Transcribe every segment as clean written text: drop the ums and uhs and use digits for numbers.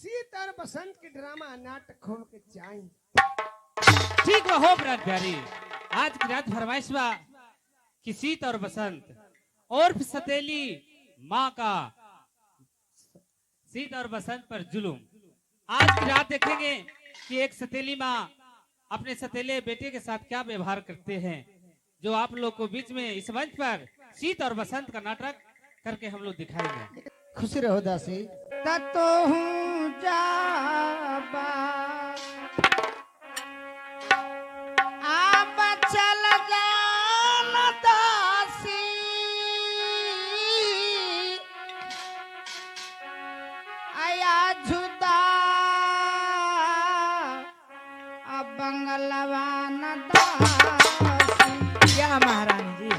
शीत और बसंत के ड्रामा नाटक हो के चाहिए। ठीक बा हो प्राण प्यारी। आज की रात फरमाइश बा कि शीत और बसंत और फिर सतेली माँ का शीत और बसंत पर जुलूम। आज की रात देखेंगे कि एक सतेली माँ अपने सतेले बेटे के साथ क्या व्यवहार करते हैं, जो आप लोग को बीच में इस मंच पर शीत और बसंत का नाटक करके हम लोग दिखाएंगे। खुशी रहो दासी। ततो हूँ जाबा आप चल जाना दासी, आया जुदा अब बंगलवा न दासी। क्या महारानी जी?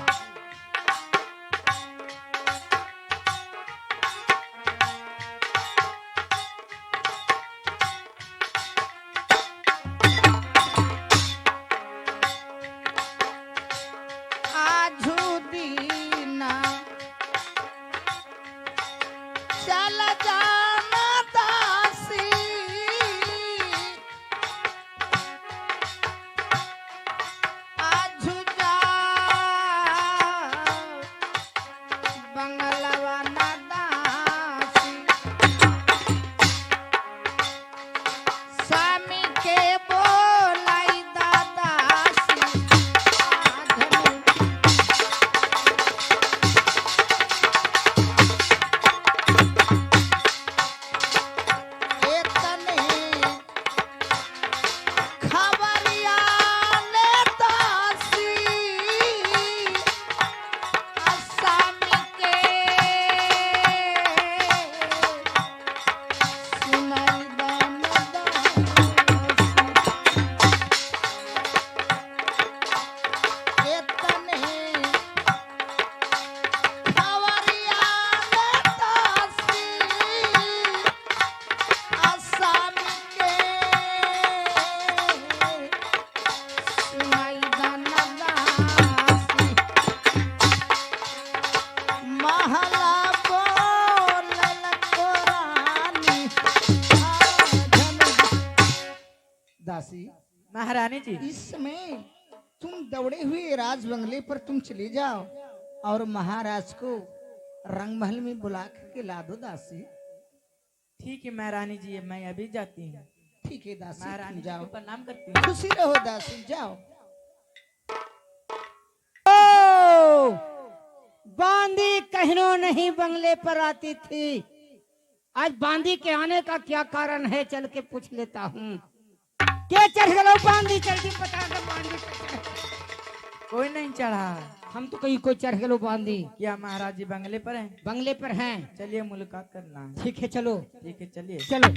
आजू दीना चल जाना दासी, आजू जा बंगलवा ना दासी। स्वामी के बोलाई दादासी, आधनु एतने खबरिया ने दासी, आसामी के सुनाई दान दासी। एतने खबरिया ने दासी, आसामी के सुनाई दान दासी। महला बोलल कोरानी आधन दासी। महारानी जी, इसमें तुम दौड़े हुए राज बंगले पर तुम चले जाओ और महाराज को रंगमहल में बुला करके ला दो दासी। ठीक है महारानी जी, मैं अभी जाती हूँ। ठीक है दासी, महारानी तुम जी जाओ। को प्रणाम करती हूँ। खुशी रहो दासी, जाओ। बांदी कहनो नहीं बंगले पर आती थी, आज बांदी के आने का क्या कारण है, चल के पूछ लेता हूँ। क्या चढ़ गलो बांदी, जल्दी बता दो बांदी पे चढ़। कोई नहीं चढ़ा। हम तो कहीं कोई चढ़ गलो बांदी। क्या महाराज जी बंगले पर हैं? बंगले पर हैं। चलिए मुलाकात करना है। ठीक है चलो ठीक है चलिए। चलो।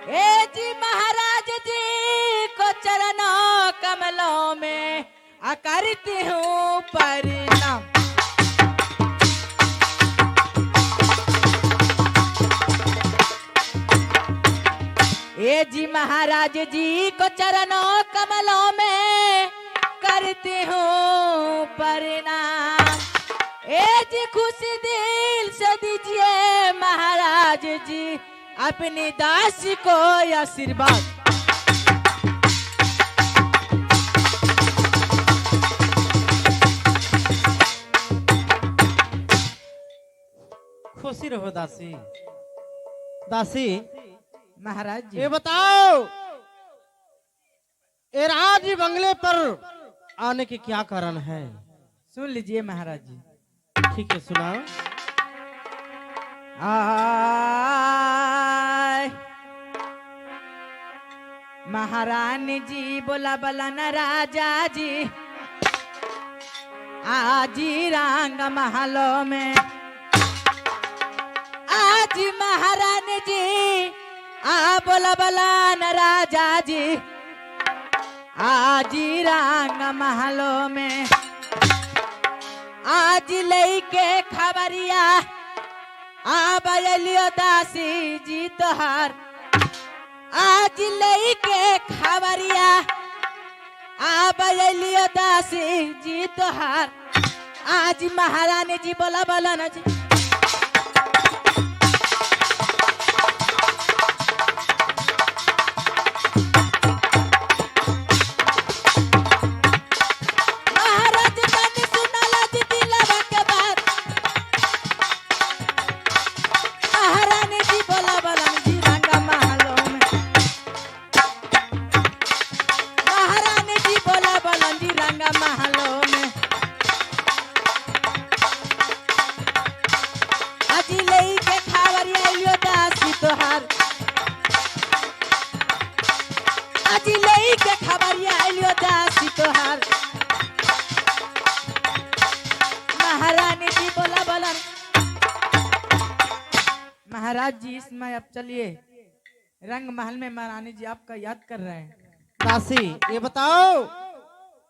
ए जी महाराज जी को चरणों कमलों में करती हूँ प्रणाम। ए जी महाराज जी को चरणों कमलों में करती हूँ प्रणाम। ए जी खुश दिल से दीजिए महाराज जी अपनी दासी को आशीर्वाद। खुशी रहो दासी। दासी महाराज जी ये बताओ, ये राज बंगले पर आने के क्या कारण है? सुन लीजिए महाराज जी। ठीक है सुनाओ। आय महारानी जी बोला बला न राजा जी आजी रंग महलों में। आज महारानी जी बोला बला न राजा जी आजी रंग महलों में। आज लेके खबरिया बजलियो दासी जी तोहार। आज लेके खबरिया बजलियो दासी दासी जी तोहार आज महारानी जी बोला बोला ना जी महाराज तनी सुनाला जी दिलवा के बात महारानी जी बोला बोला जी रंगा महलों में महारानी जी बोला बोला जी रंगा महलों में अजी लई के खावरिया लियो दासी तोहार अजी लई के खावरिया लियो दासी तोहार महारानी जी बोला बोला महाराज जी इसमें अब चलिए रंग महल में महारानी जी आपका याद कर रहे हैं दासी ये बताओ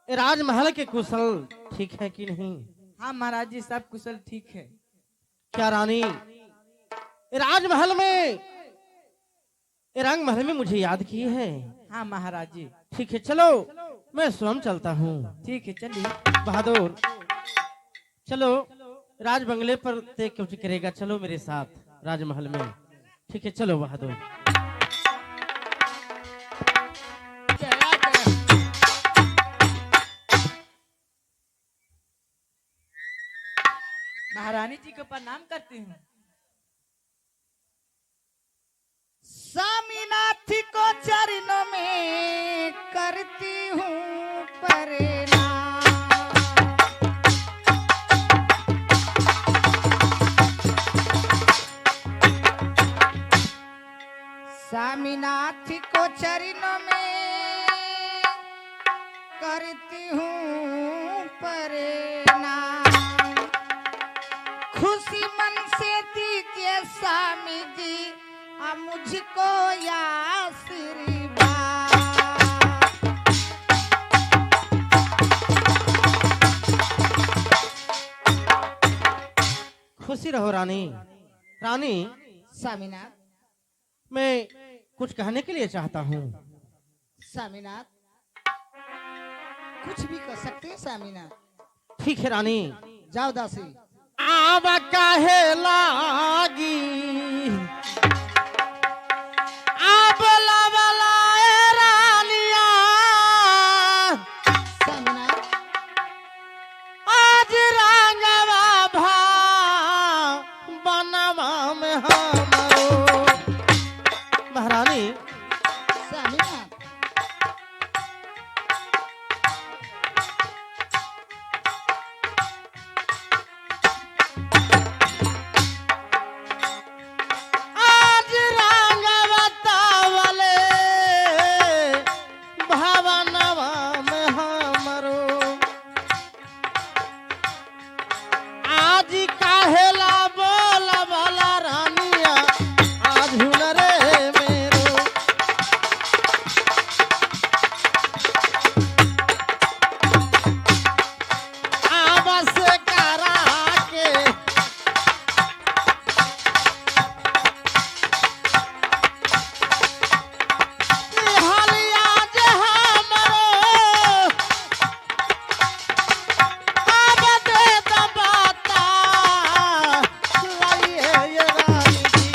ये राजमहल के कुशल ठीक है कि नहीं? हाँ महाराज जी सब कुशल ठीक है क्या रानी ये राजमहल में ये रंग महल में मुझे याद की है? हाँ महाराज जी ठीक है चलो मैं स्वयं चलता हूँ। ठीक है चलिए बहादुर चलो राज बंगले पर ते कुछ करेगा, चलो मेरे साथ राजमहल में। ठीक है चलो बहादुर। महारानी जी को प्रणाम करती हूँ। स्वामीनाथ को चरणों में करती हूँ प्रणाम। स्वामीनाथ को चरणों में करती हूँ प्रणाम। खुशी मन से दीजिए स्वामी जी मुझको या आशीर्वाद। खुशी रहो रानी। रानी स्वामीनाथ मैं कुछ कहने के लिए चाहता हूँ। स्वामीनाथ कुछ भी कर सकते हैं स्वामीनाथ। ठीक है रानी। जाओ दासी। आब काहे लागी आब लबलाए रानिया स्वामीनाथ आज रंगवा भा बनवा में हमरो। महारानी स्वामीनाथ आज रंगवा तावले भवनवा में हमरो। आज काहेला बोला बोला रानिया आज हुनरे मेरो। आबस करा के निहलिया जे हमरो आब दे दबाता लाइए ये रानी जी।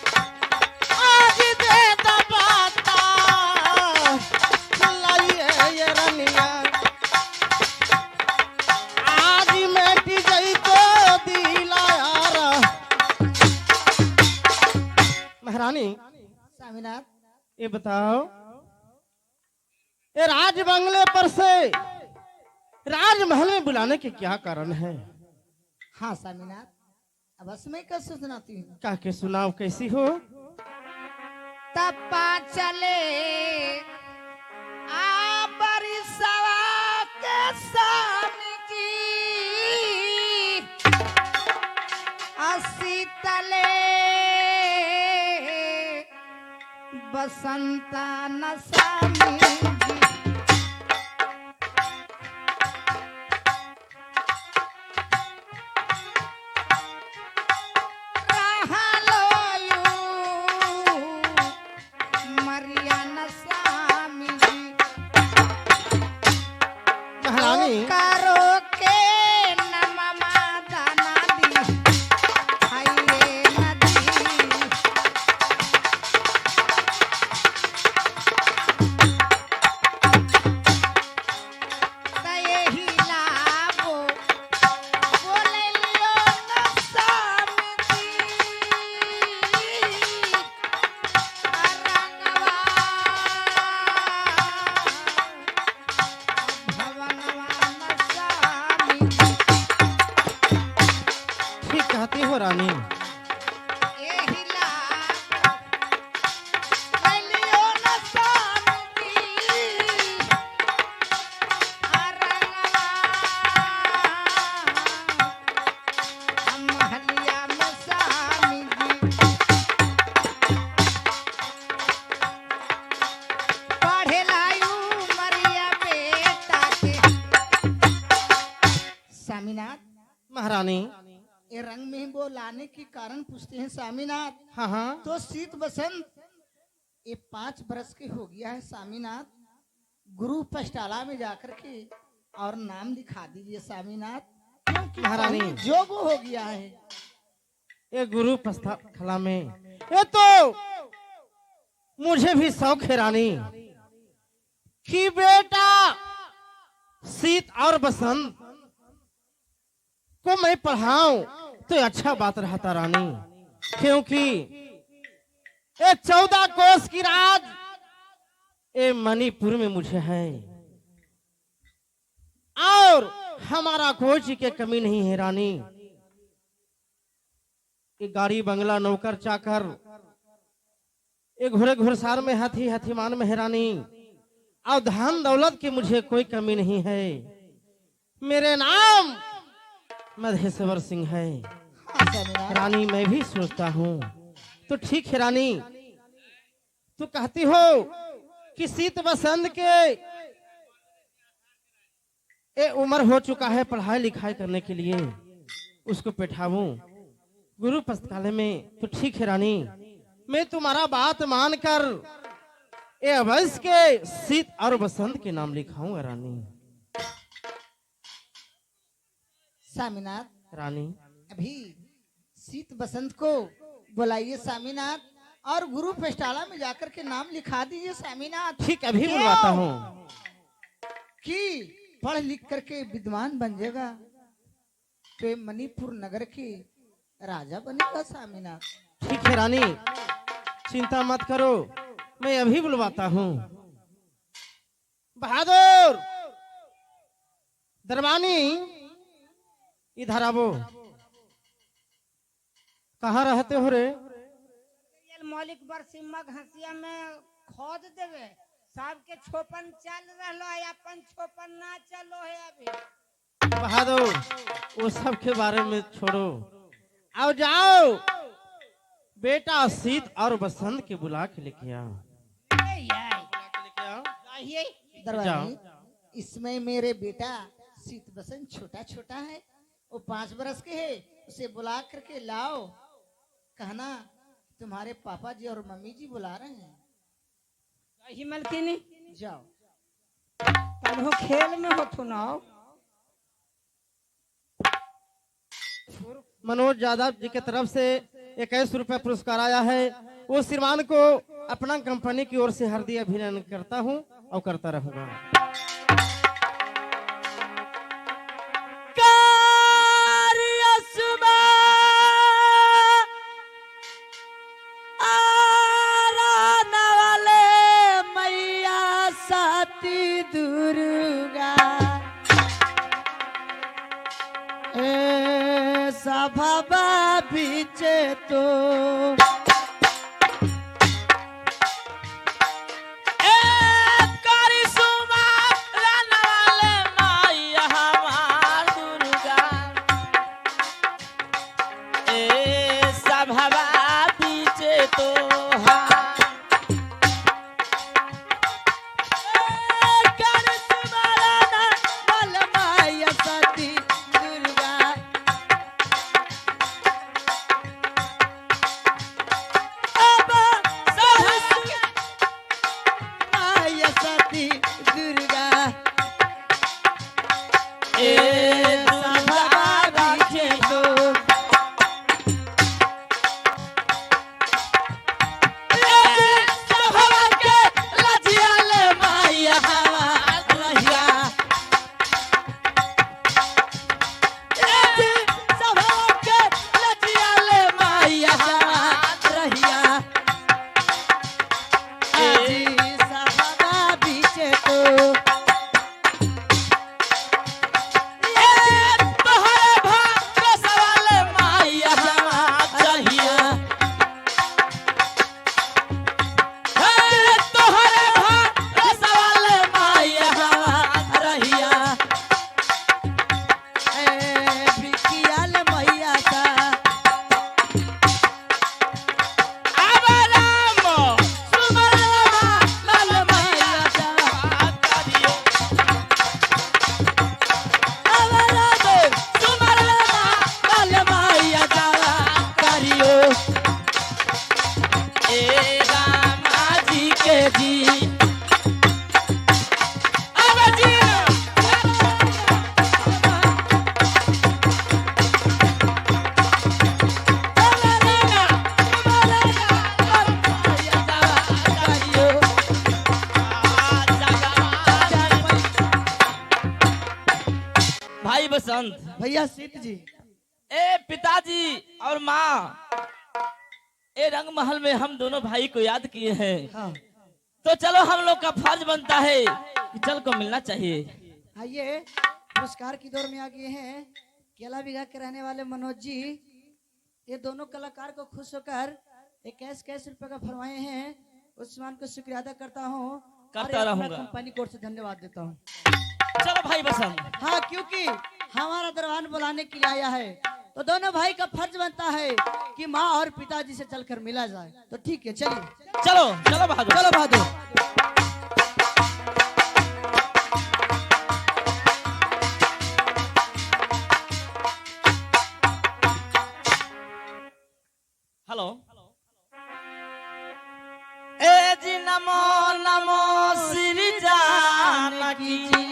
आज दे दबाता लाइए ये रानिया। आज मेट गई तो दिला यारा। महारानी स्वामीनाथ ये बताओ ये राज बंगले पर से राजमहल में बुलाने के क्या कारण है? हाँ स्वामीनाथ अब मैं कैसे सुनाती हूँ। कह के सुनाओ कैसी हो? तपा चले आ बरिसवा के स्वामी जी असीतले बसंता न स्वामी जी। रानी। एही लाग कैलियो न सामगी अरंगवा हम महलिया में सामगी पढ़े लायू मरिया बेटा के स्वामीनाथ महारानी। ये रंग में बोलाने के कारण पूछते हैं स्वामीनाथ। हाँ हाँ। तो शीत बसंत ये 5 बरस के हो गया है स्वामीनाथ, गुरु पष्टाला में जाकर के और नाम लिखा दीजिए स्वामीनाथ, क्योंकि महारानी। जोग हो गया है। ये गुरु खला में ये तो मुझे भी शौक है रानी कि बेटा शीत और बसंत को मैं पढ़ाऊं तो अच्छा बात रहता रानी, क्योंकि ये 14 कोस की राज ये मणिपुर में मुझे है और हमारा कोई चीज की कमी नहीं है रानी। ये गाड़ी बंगला नौकर चाकर ये घोड़े घुड़सार में हाथी हाथीमान में है रानी, और धन दौलत की मुझे कोई कमी नहीं है। मेरे नाम मधेश्वर सिंह है हाँ स्वामीनाथ। रानी। मैं भी सोचता हूँ तो ठीक है रानी, तू कहती हो कि शीत बसंत के ये उम्र हो चुका है पढ़ाई लिखाई करने के लिए, उसको बैठाऊं गुरु पुस्तकालय में, तो ठीक है रानी। मैं तुम्हारा बात मानकर ये अवश्य के शीत और बसंत के नाम लिखाऊंगा रानी। स्वामीनाथ रानी अभी शीत बसंत को बुलाइए स्वामीनाथ, और गुरु पष्टाला में जाकर के नाम लिखा दीजिए स्वामीनाथ, ठीक अभी क्यों? बुलवाता हूँ। कि पढ़ लिख करके विद्वान बन जाएगा तो ये मणिपुर नगर के राजा बनेगा स्वामीनाथ। ठीक है रानी, चिंता मत करो, मैं अभी बुलवाता हूँ। बहादुर दरबानी इधर आवो। कहाँ रहते हो रे? मौलिक बरसिम्मा घसिया में खोद देवे, सबके छोपन चल रहा है, अपन छोपन ना चलो है अभी। बहादुर वो सब के बारे में छोड़ो, आओ जाओ बेटा शीत और बसंत के बुला के लेके आओ। दरबारी इसमें मेरे बेटा शीत बसंत छोटा छोटा है, वो 5 बरस के है, उसे बुला करके लाओ, कहना तुम्हारे पापा जी और मम्मी जी बुला रहे हैं। ही मलकिनी जाओ। तनहो खेल में हो थुनाओ। मनोज यादव जी की तरफ से 21 रुपए पुरस्कार आया है, वो श्रीमान को अपना कंपनी की ओर से हार्दिक अभिनंदन करता हूं और करता रहूंगा। सभा बीचे तो बसंत, भैया सीत जी, ए पिताजी और माँ, ए रंग महल में हम दोनों भाई को याद किए हैं। हाँ तो चलो हम लोग का फर्ज बनता है कि चल को मिलना चाहिए। आइए पुरस्कार की दौर में आ गए हैं। केला बिघा के रहने वाले मनोज जी, ये दोनों कलाकार को खुश होकर 21 रुपए का फरमाए हैं। उस्मान को शुक्रिया अदा करता हूँ, करता रहूंगा। कंपनी कोर्ट से धन्यवाद देता हूँ। चलो भाई बसंत, हाँ, क्योंकि हमारा दरबान बुलाने के लिए आया है, तो दोनों भाई का फर्ज बनता है कि माँ और पिताजी से चलकर मिला जाए। तो ठीक है, चलिए। चलो चलो बहादुर, चलो बहादुर। हेलो। ए जी नमो नमो श्री जानकी जी,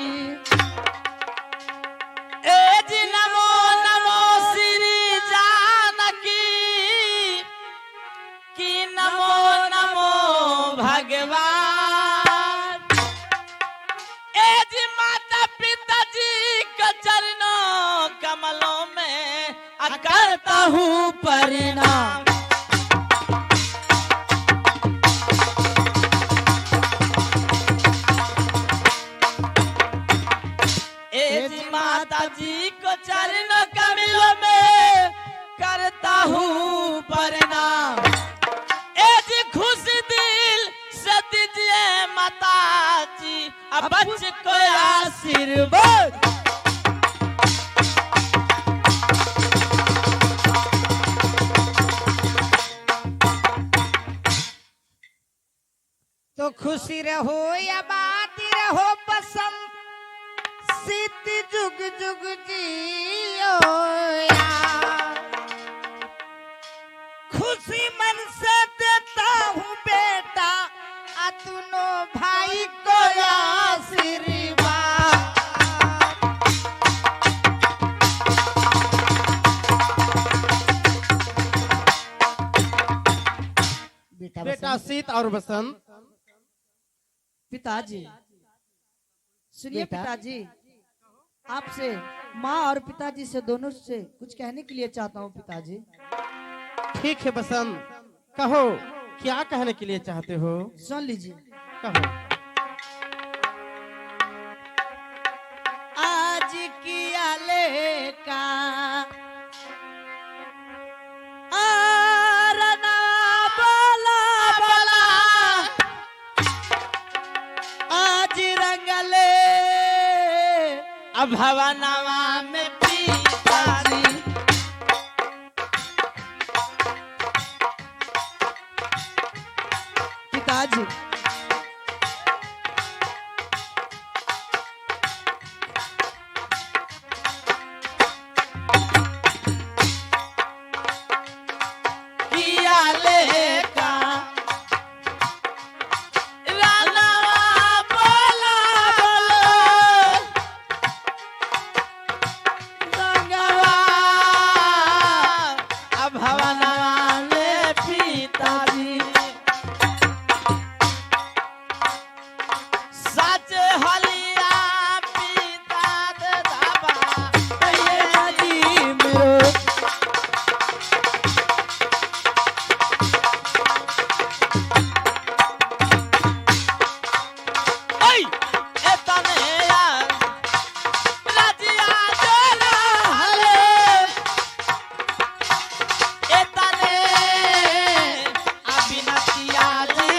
ए जी नमो नमो श्री जानकी की, नमो नमो भगवान। ए जी माता पिता जी के चरणों कमलों में करता हूँ परिणाम। माता जी को चरणों कमलों में करता हूँ प्रणाम। जी खुश दिल से दीजिए माता जी अब बच्चे को आशीर्वाद। तो खुशी रहो या बात रहो बसंत, सीत जुग जुग जियो यार। खुशी मन से देता हूँ बेटा आ दोनों भाई को आशीर्वाद। बेटा सीत और बसंत, पिताजी सुनिए। पिताजी, आपसे माँ और पिताजी से दोनों से कुछ कहने के लिए चाहता हूँ। पिताजी, ठीक है बसंत, कहो क्या कहने के लिए चाहते हो? सुन लीजिए। कहो। आज किया लेका आरना बोला बोला, आज रंगले अब भवनवा में पिताजी। पिताजी, किया लेका रानवा बोला बोला, रंगवा अब भवनवा में पिताजी। सच हलिया पिता दे दाबा भैया जी मेरो। ओय एतने यार राजिया जोला हले, एतने अबिनतिया जे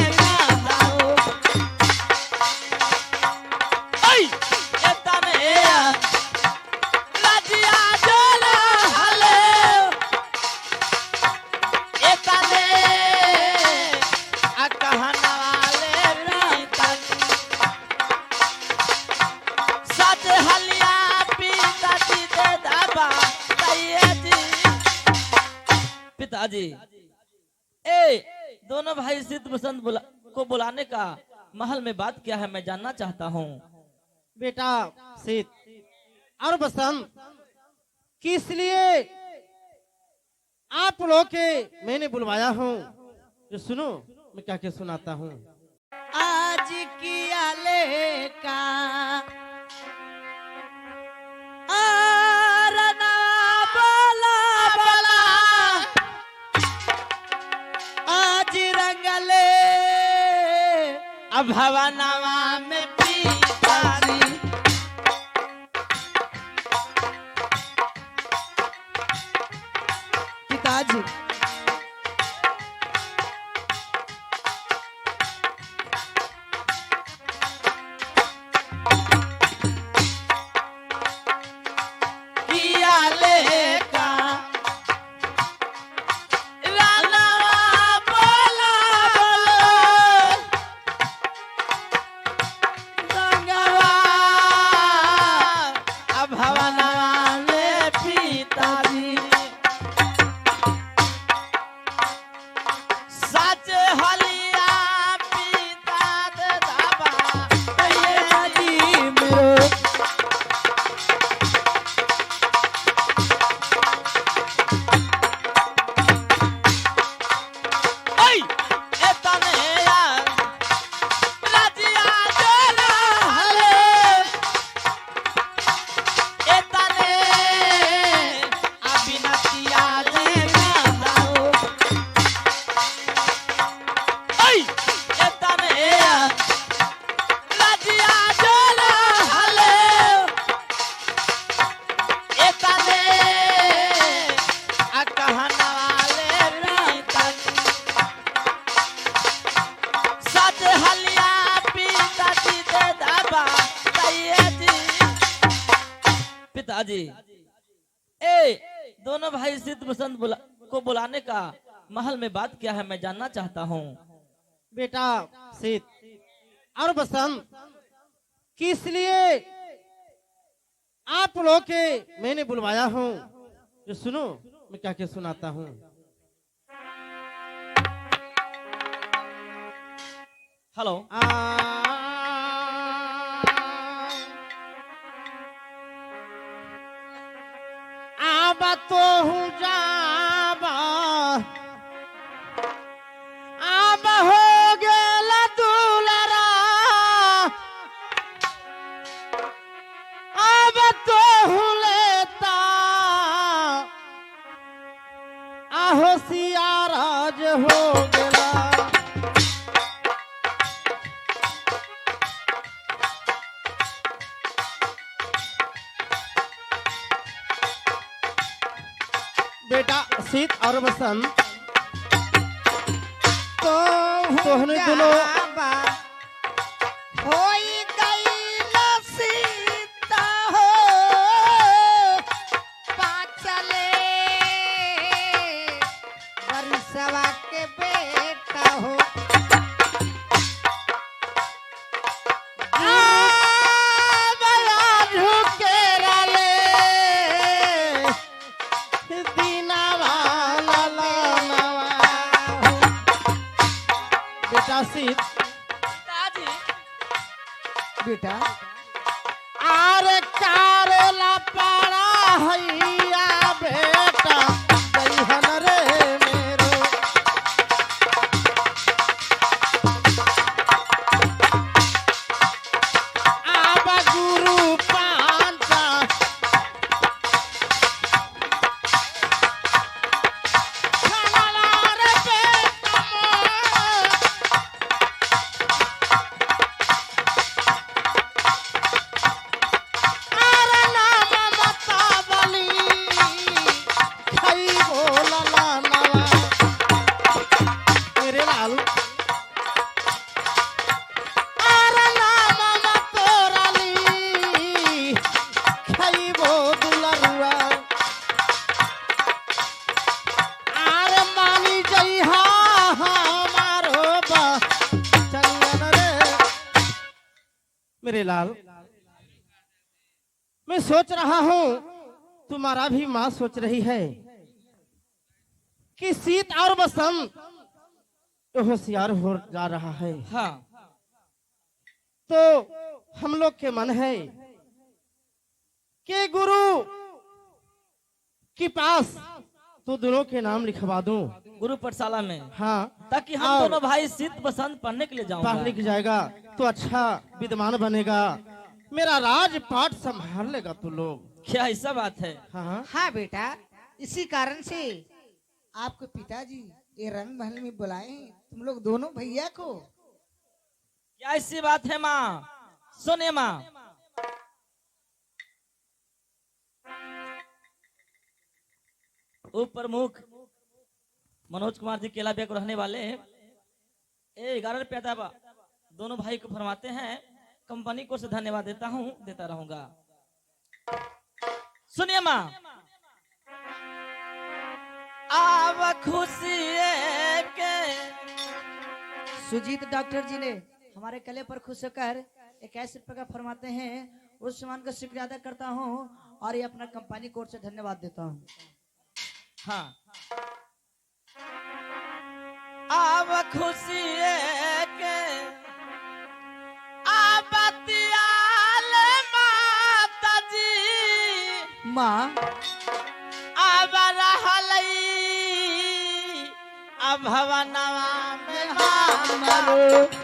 गाओ। ओय एतने यार राजिया जोला हले, एतने कहना वाले पिताजी। सच हलिया पिताजी दे दाबा भैया जी। पिताजी, ए दोनों भाई सिद्ध बसंत को बुलाने का महल में बात क्या है, मैं जानना चाहता हूँ। बेटा सीत और बसंत, किस लिए आप लोग के मैंने बुलवाया हूँ, जो सुनो मैं क्या क्या सुनाता हूँ। आज किया लेका अब भवनवा में पिताजी पिताजी किया लेका रानवा बोला बोलो संगवा अब भवनवा में पिताजी सच हलिया पिता दे दाबा जी मेरो Ay, esta nea, la tía de la jale. Esta nea, abina tía de mandao. Ay, esta nea, la tía de la jale. Esta nea, a कहना वाले रीता सच हलिया पिताजी दे दाबा जी पिताजी ए दोनों भाई सिद्ध बसंत को बुलाने का महल में बात क्या है मैं जानना चाहता हूँ। बेटा सीत और बसंत किस लिए आप लोग के मैंने बुलवाया हूँ, जो सुनो मैं क्या क्या सुनाता हूँ। हेलो आबा तो हूँ जाबा आबा हो गेला दुलरा आबा तो हूँ लेता आहो सियाराज हो गेला बेटा सीत और बसंत तोहने दोनों होई गई सीता हो पाचले बरसवा के बेटा हो सीत पिताजी बेटा आरे कारेला पाड़ा हैया बेटा दैहन रे मेरो आबा गुरु पांचा खाला रे बेटा आरे नाम मता बली खई बोला नवा मेरे लाल आरे नाम मतोरली खई बो दुलरुआ आरे मानी जई हा हमारो बा चंगन रे मेरे लाल मैं सोच रहा हूँ तुम्हारा भी माँ सोच रही है कि सीत और बसंत तो होशियार हो जा रहा है, हाँ तो हम लोग के मन है कि गुरु के पास तो दोनों के नाम लिखवा दूं। गुरु पाठशाला में हाँ ताकि हम और दोनों भाई शीत बसंत पढ़ने के लिए पढ़ जाऊंगा। लिख जाएगा तो अच्छा विद्वान बनेगा, मेरा राजपाट संभाल लेगा तू लोग। क्या ऐसा बात है? हाँ हाँ बेटा, इसी कारण से आपके पिताजी ये रंग महल में बुलाए हैं तुम लोग दोनों भैया को। क्या ऐसी बात है माँ? सुनिए माँ, उप प्रमुख मनोज कुमार जी केला बेग रहने वाले 11 रुपया दावा दोनों भाई को फरमाते हैं। कंपनी को से धन्यवाद देता हूँ, देता रहूंगा। सुनिए माँ, आव खुशी के सुजीत डॉक्टर जी ने हमारे कले पर खुश होकर 21 रुपए का फरमाते हैं। उस सामान का शुक्रिया अदा करता हूँ और ये अपना कंपनी कोर्ट से धन्यवाद देता हूँ। हाँ, आव खुशी के आबतियाल माता जी माँ अब रहलई अब भवनवा में हमरो।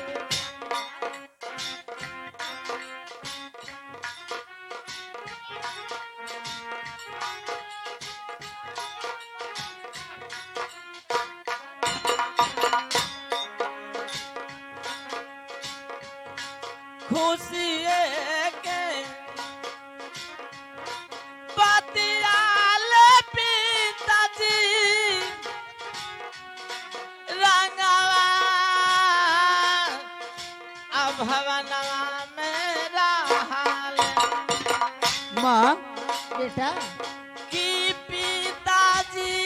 खुशी के पतियाल पिताजी रंगवा अब भवनवा में रहल माँ बेटा कि पिताजी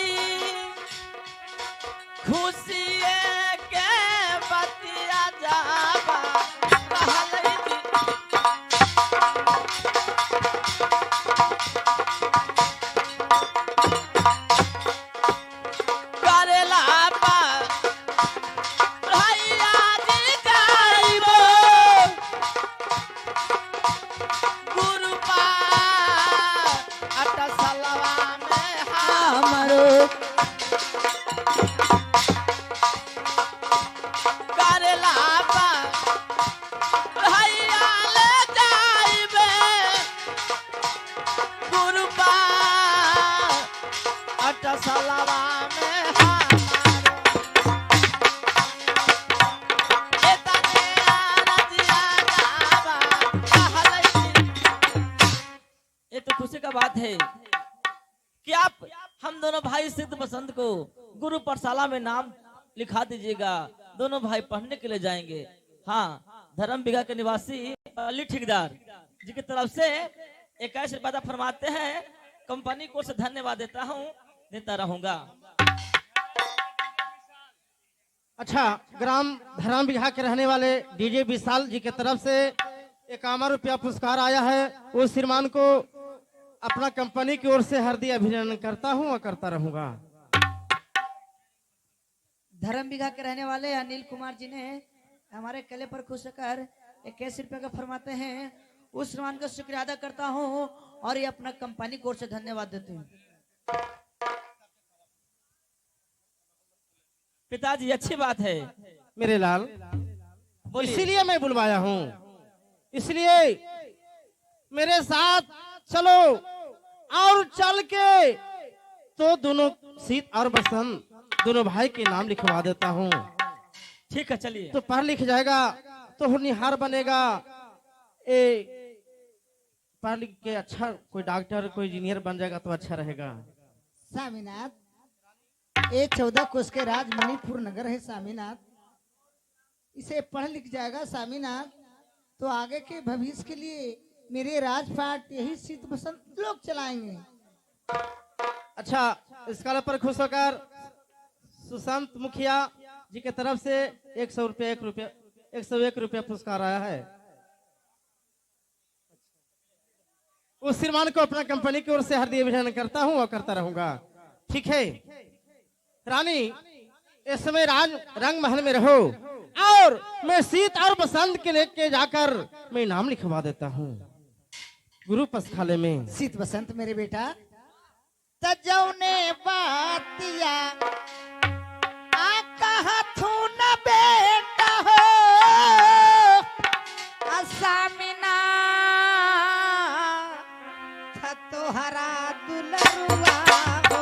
खुशी के बतिया जावा रहलै जी। करेला पर भैया जी जाइबो गुरु पार अटसलवा में हमरो। करेला पर भैया ले जाइबे गुरु पार अटसलवा में हमारो। एतने आरतिया गावा कहलै जी। ये तो खुशी का बात है कि आप हम दोनों भाई सिद्ध बसंत को गुरु पाठशाला में नाम लिखा दीजिएगा। दोनों भाई पढ़ने के लिए जाएंगे। हाँ, धर्म बिगा के निवासी अली ठेकेदार जी की तरफ से 21 रुपया फरमाते हैं। कंपनी को से धन्यवाद देता हूँ, देता रहूंगा। अच्छा, ग्राम धराम बिघा के रहने वाले डीजे विशाल जी की तरफ से 51 रुपया पुरस्कार आया है। उस श्रीमान को अपना कंपनी की ओर से हार्दिक अभिनंदन करता हूं और करता रहूंगा। धर्म बिघा के रहने वाले अनिल कुमार जी ने हमारे कले पर खुश होकर 21 रुपए का फरमाते हैं। उस सम्मान का शुक्रिया अदा करता हूँ और ये अपना कंपनी कोर्ट से धन्यवाद देते हूँ। पिताजी अच्छी बात है। मेरे लाल, बोलिए। इसीलिए मैं बुलवाया हूँ, इसलिए मेरे साथ चलो और चल के तो दोनों शीत और बसंत दोनों भाई के नाम लिखवा देता हूँ। ठीक है, चलिए। तो पढ़ लिख जाएगा तो होनहार बनेगा। पढ़ लिख के अच्छा कोई डॉक्टर कोई इंजीनियर बन जाएगा तो अच्छा रहेगा। स्वामीनाथ, ये 14 कोस के राज मणिपुर नगर है स्वामीनाथ। इसे पढ़ लिख जाएगा स्वामीनाथ तो आगे के भविष्य के लिए मेरे राजपाट यही शीत बसंत लोग चलाएंगे। अच्छा, इस काल पर खुश होकर सुशांत मुखिया जी के तरफ से 101 रुपया पुरस्कार आया है। उस श्रीमान को अपना कंपनी की ओर से हार्दिक अभिनंदन करता हूं और करता रहूंगा। ठीक है रानी, इस समय राज रंग महल में रहो और मैं शीत और बसंत के लेके जाकर मैं नाम लिखवा देता हूँ गुरु पस्थाले में। शीत बसंत मेरे बेटा तजौने बातिया आ कहा थू न बेटा हो असामिना था तोहरा दुलरुआ हो।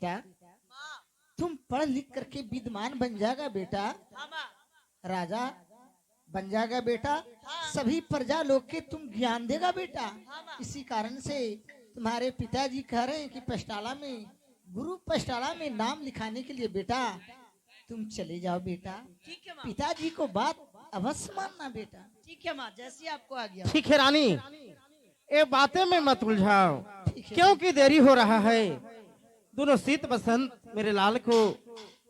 बेटा तुम पढ़ लिख करके विद्वान बन जाएगा बेटा, राजा बन जाएगा बेटा, सभी प्रजा लोग के तुम ज्ञान देगा बेटा। इसी कारण से तुम्हारे पिताजी कह रहे हैं कि पष्टाला में, गुरु पष्टाला में नाम लिखाने के लिए बेटा तुम चले जाओ बेटा। ठीक है माँ, पिताजी को बात अवश्य मानना बेटा। ठीक है माँ, जैसी आपको आ गया। ठीक है रानी, ये बातें में मत उलझाओ, ठीक है। क्योंकि देरी हो रहा है। दोनों शीत बसंत मेरे लाल को,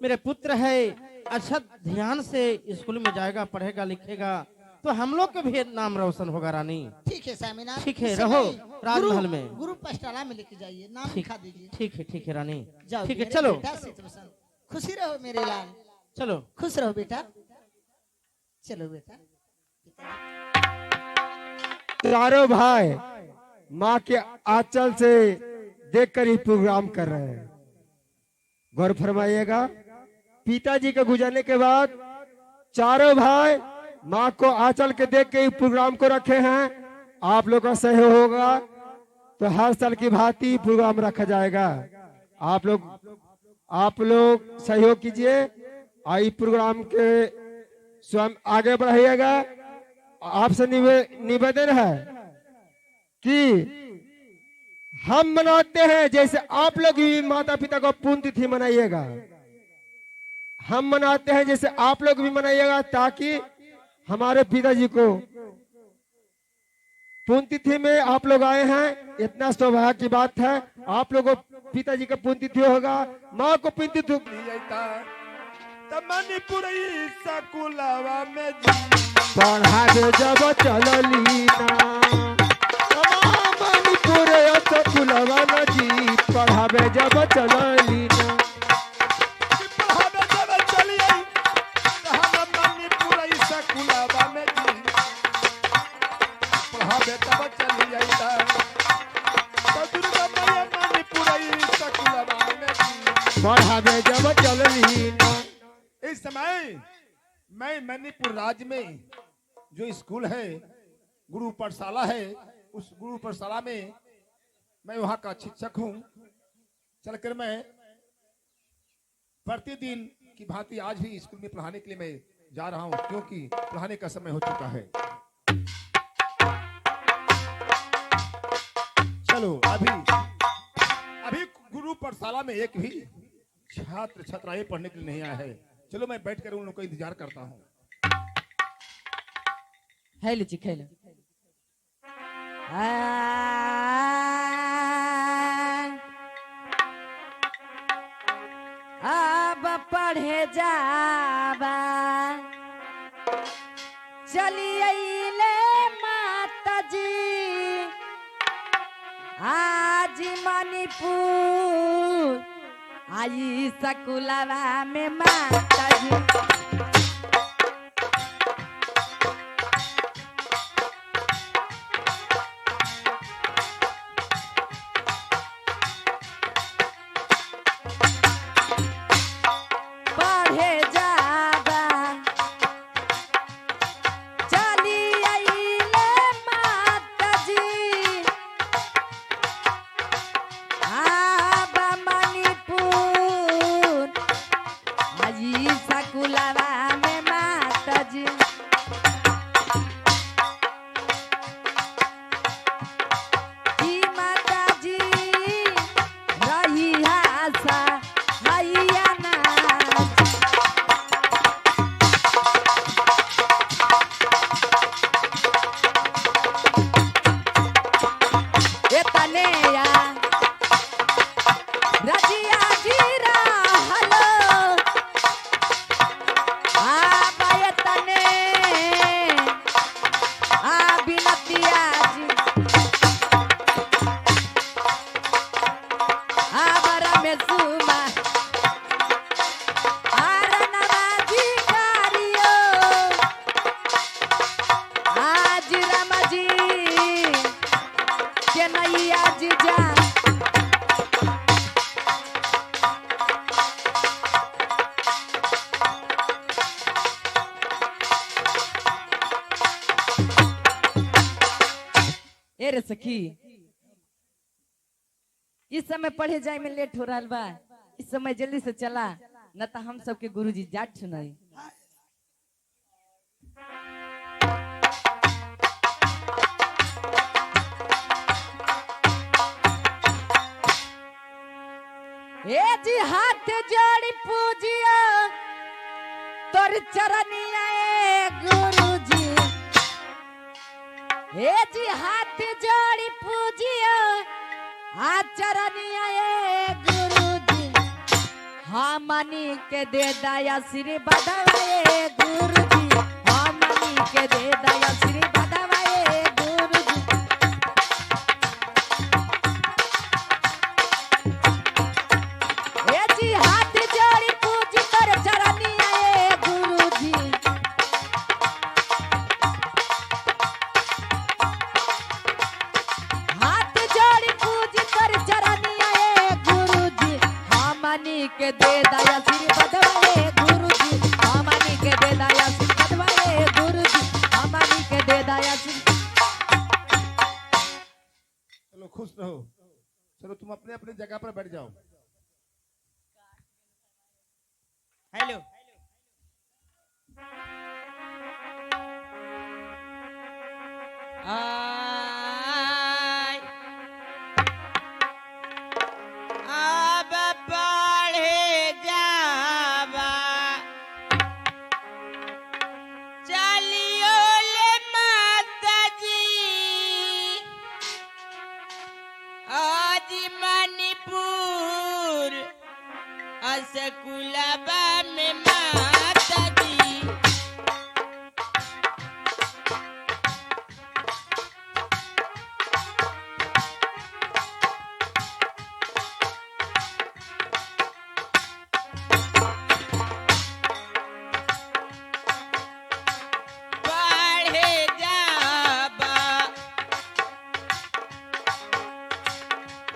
मेरे पुत्र है, अच्छा ध्यान से स्कूल में जाएगा, पढ़ेगा लिखेगा तो हम लोग का भी नाम रोशन होगा रानी। ठीक है स्वामीनाथ, ठीक है, इस रहो समय राजमहल में। गुरु पष्टाला में लेके जाइए, नाम ठीक लिखा दीजिए। ठीक है रानी, जाओ ठीक है मेरे चलो बेटा शीत बसंत, खुशी रहो मेरे लाल, चलो। खुश रहो बेटा, चलो बेटा। चारों भाई माँ के आंचल से देखकर ही प्रोग्राम कर रहे हैं। गौर फरमाइएगा, पिताजी के गुजरने के बाद चारों भाई माँ को आंचल के देख के ही प्रोग्राम को रखे हैं। आप लोग का सहयोग होगा तो हर साल की भांति प्रोग्राम रखा जाएगा। आप लोग सहयोग कीजिए, आई प्रोग्राम के स्वयं आगे बढ़ाइएगा। आपसे निवेदन है कि हम मनाते हैं जैसे आप लोग भी माता पिता को पुण्यतिथि मनाइएगा। हम मनाते हैं जैसे आप लोग भी मनाइएगा, ताकि हमारे पिताजी को पुण्यतिथि में आप लोग आए हैं, इतना सौभाग्य की बात है। आप लोगों को पिताजी का पुण्यतिथि होगा, माँ को पुण्यतिथि मणिपुर सकुलवा में पढ़ावे जब चलली ना, मणिपुर सकुलवा में जी पढ़ावे जब चलली ना, पढ़ावे जब चलिए हम मणिपुर सकुलवा में जी पढ़ावे तब चलिए तो दुर्गा मैया मणिपुर सकुलवा में जी पढ़ावे जब चलली ना। इस समय मैं मणिपुर राज्य में जो स्कूल है, गुरु पाठशाला है, उस गुरु पाठशाला में मैं वहां का शिक्षक हूं। चलकर मैं प्रतिदिन की भांति आज भी स्कूल में पढ़ाने के लिए मैं जा रहा हूं, क्योंकि पढ़ाने का समय हो चुका है। चलो अभी गुरु पाठशाला में एक भी छात्र छात्राएं पढ़ने के लिए नहीं आया है। चलो मैं बैठकर उन लोगों का इंतजार करता हूँ। है लीची खेल अब पढ़े जाबा चलिए ले माता जी आज मणिपुर आई सकुलवा में माता जी। पढ़े जाबा चलिए ले माता जी आबा मणिपुर आई सकुलवा में माता जी। जी माता जी रही आशा हैया ना एतनेया रजिया जी रहलो आबा एतने आ बिनतिया जी आबा रमेशुमा आर नवाजी कारियो आज रमजी के नैया जी जा ए रे सखी इस समय पढ़े जाए में लेट हो रहा बा, इस समय जल्दी से चला, न तो हम सबके गुरुजी जाट सुनाई। ए जी हाथ जोड़ी पूजिया तोर चरनिया ए गुरुजी। ए जी हाथ जोड़ी पूजिया आ चरनिया ए गुरुजी। हमनी के दे दया श्री बदवाए गुरुजी। हमनी के दे दया श्री बदवाए गुरुजी। ए जी हाथ जोड़ी पूजी कर चरनिया ए गुरुजी। हाथ जोड़ी पूजी कर चरनिया ए गुरुजी। हमनी के दे दया श्री बदवाए गुरुजी। हमनी के दे दया श्री बदवाए गुरुजी। हमनी के दे दया श्री। चलो खुश रहो, चलो तुम अपने अपने जगह पर बैठ जाओ। हेलो अब पढ़े जावा चलियो ले माता जी। आज मणिपुर असकुलबा में माता जी। पढ़े जाबा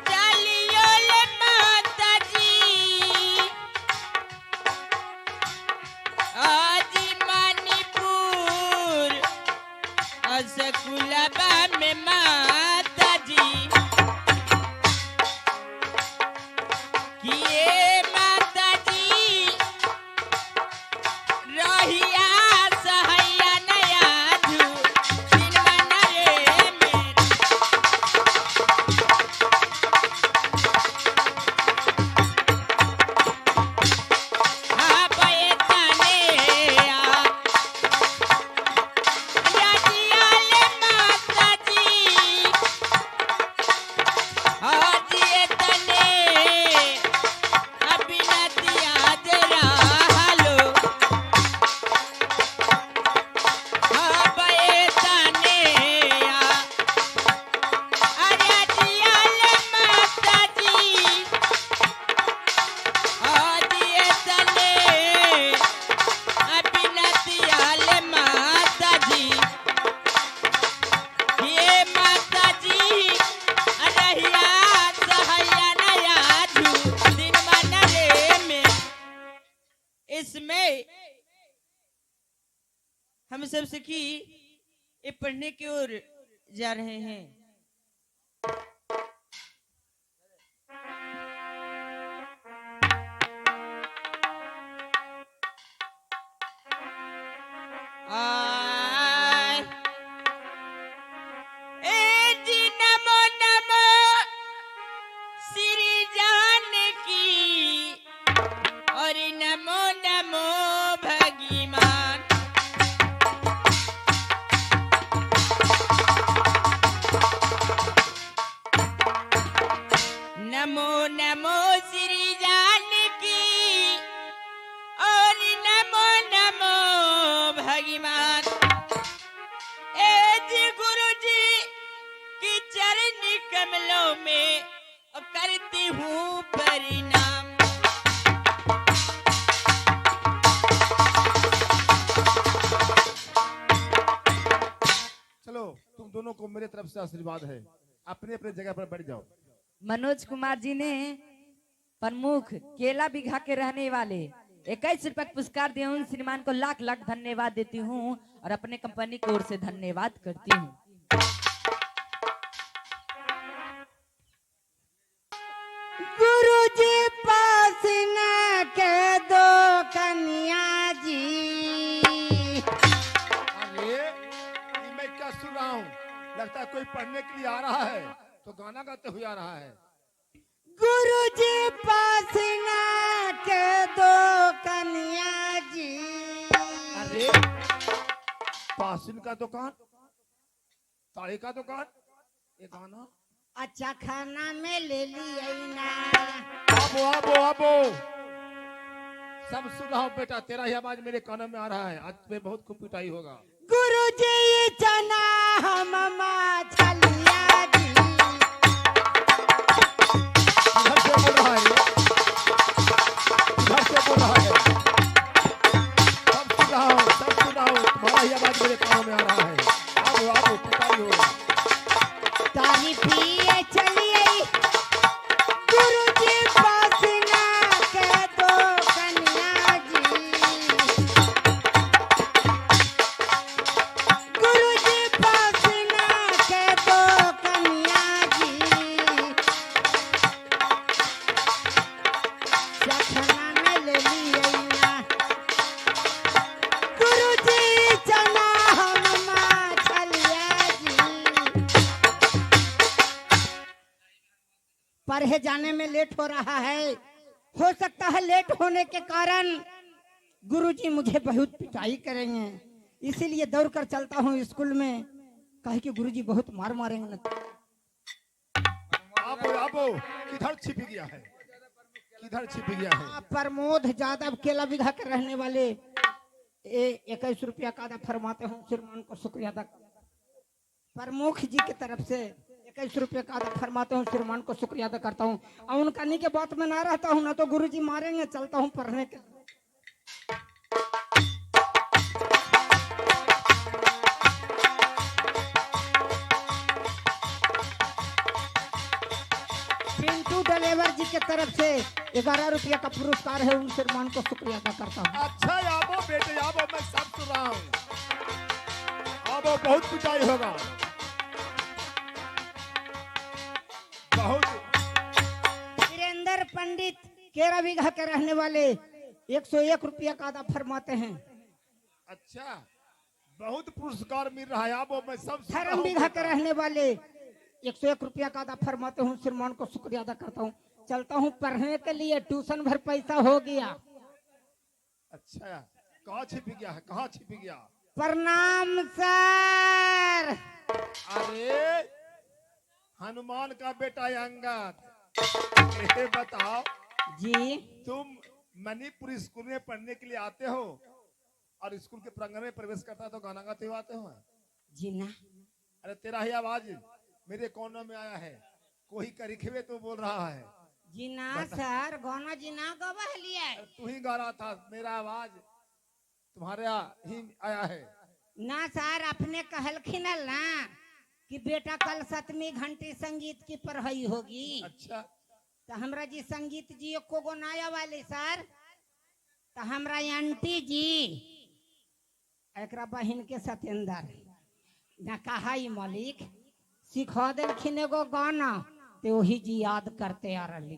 चलियो ले माता जी। आज मणिपुर असकुलबा में माता जी। किए माता जी रहिया सहैया नया धू दिन मनरे में। हाँ बये तने आ यादिया ले माता जी। हाँ जिए तने अभिनतिया जरा हालो। हाँ बये तने आ अरे जिया ले माता जी। हाँ जिए तने अभिनतिया ले माता जी। ये माता जी रहिया सहैया नया धू दिन मनरे में। इसमें हम सब सीखी ये पढ़ने की ओर जा रहे हैं। आय ए जी नमो नमो श्री जानकी और नमो नमो भगवान। नमो नमो श्री जानकी और नमो नमो भगवान। ए जी गुरु जी की चरण कमलों में करती हूँ परिणाम। चलो तुम दोनों को मेरे तरफ से आशीर्वाद है, अपने अपने जगह पर बैठ जाओ। मनोज कुमार जी ने प्रमुख केला बीघा के रहने वाले 21 रुपए पुरस्कार दिए। उन श्रीमान को लाख लाख धन्यवाद देती हूँ और अपने कंपनी की ओर से धन्यवाद करती हूँ। गुरुजी पास अरे ये मैं क्या सुन रहा हूँ? लगता है कोई पढ़ने के लिए आ रहा है, तो गाना गाते हुए आ रहा है। गुरुजी पासना के दो कन्या जी। अरे पासिन का दुकान, साड़ी का दुकान, ये गाना। अच्छा खाना में ले लिया ना। आबो आबो आबो, सब सुन रहा हूँ बेटा, तेरा ही आवाज मेरे कानों में आ रहा है। आज तुम्हें बहुत खूब पिटाई होगा। गुरुजी चना हम छलिया जी। घर से बोल रहा है, घर से बोल रहा है। सब सुन रहा हूँ, सब सुन रहा हूँ, तुम्हारा ही आवाज मेरे कानों में आ रहा है। आबो आबो, पिटाई होगा। तारी पिए चलिए गुरुजी पासना के दो कन्या जी। गुरुजी पासना के दो कन्या जी। चखना में ले लिया ना। गुरुजी चना हम छलिया जी। पढ़े जाने में लेट हो रहा है। हो सकता है लेट होने के कारण गुरुजी मुझे बहुत पिटाई करेंगे, इसीलिए दौड़ कर चलता हूँ स्कूल में, कहे कि गुरुजी बहुत मार मारेंगे न। आबो आबो, किधर छिप गया है, किधर छिप गया है? प्रमोद यादव केला बीघा के रहने वाले 21 रुपया का अदा फरमाते हूँ, श्रीमान को शुक्रिया अदा। प्रमुख जी की तरफ से 21 रुपये का अदा फरमाते हूँ, श्रीमान को शुक्रिया अदा करता हूँ। और उनका नहीं के बात में ना रहता हूँ ना तो गुरुजी मारेंगे। चलता हूँ पढ़ने के। पिंटू ड्राइवर जी के तरफ से 11 रुपया का पुरस्कार है, उन श्रीमान को शुक्रिया अदा करता हूँ। अच्छा आबो बेटे आबो, मैं सब सुन रहा हूँ। आबो, बहुत पिटाई होगा, बहुत। वीरेंद्र पंडित केरा बीघा के रहने वाले 101 रुपया का अदा फरमाते हैं। अच्छा, बहुत पुरस्कार मिल रहा है। आबो, मैं सब सुन रहा धर्म हूँ बीघा के बेटा। रहने वाले 101 रुपया का अदा फरमाते हूँ, श्रीमान को शुक्रिया अदा करता हूँ। चलता हूँ पढ़ने के लिए, ट्यूशन भर पैसा हो गया। अच्छा, कहाँ छिप गया है, कहाँ छिप गया? प्रणाम सर। अरे हनुमान का बेटा अंगद, ये बताओ, जी तुम मणिपुर स्कूल में पढ़ने के लिए आते हो और स्कूल के प्रांगण में प्रवेश करता तो गाना गाते हुए आते हो? जी ना। अरे तेरा ही आवाज मेरे कोनों में आया है, कोई करिखवे तो बोल रहा है। जी ना सर, गाना जी ना गवा तू ही गा रहा था, मेरा आवाज तुम्हारा ही आया है। ना सर, अपने कहलखिन ना कि बेटा कल 7वीं घंटी संगीत की पढ़ाई होगी। अच्छा, तो हमरा जी संगीत जी एको गो नाया वाले सर, तो हमरा आंटी जी एकरा बहन के सत्येंद्र ना कहा मालिक सिखा देलखिन एगो गाना, तो वही जी याद करते आ रही।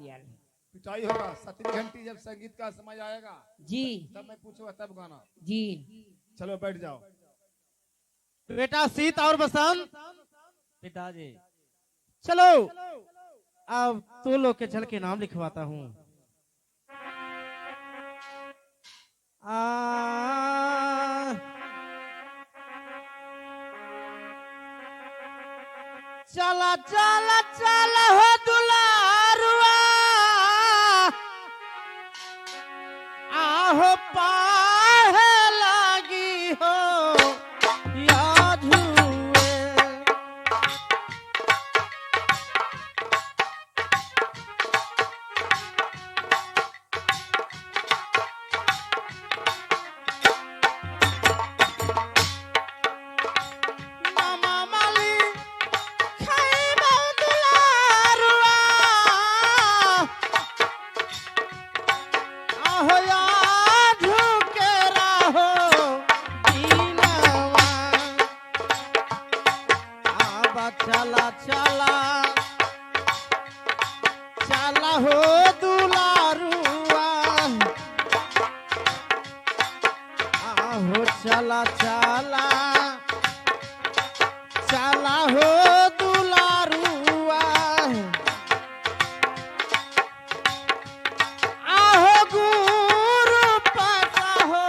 पिटाई होगा 7वीं घंटी जब संगीत का समय आएगा जी तब मैं पूछूंगा, तब गाना। जी। चलो बैठ जाओ। बेटा सीत और बसंत, पिताजी चलो अब तू लोग के चल के नाम लिखवाता हूँ। चला चला चला हो दुलारुआ, आहो पाहे लगी हो याद हुए। मामा माली खाइबो दुलारुआ, आहो याद के रहो दीनवा। आबा चला चला चला हो दुलारुआ, आहो चला चाला चाला चाला हो दुलारुआ आहो गुरु पासा हो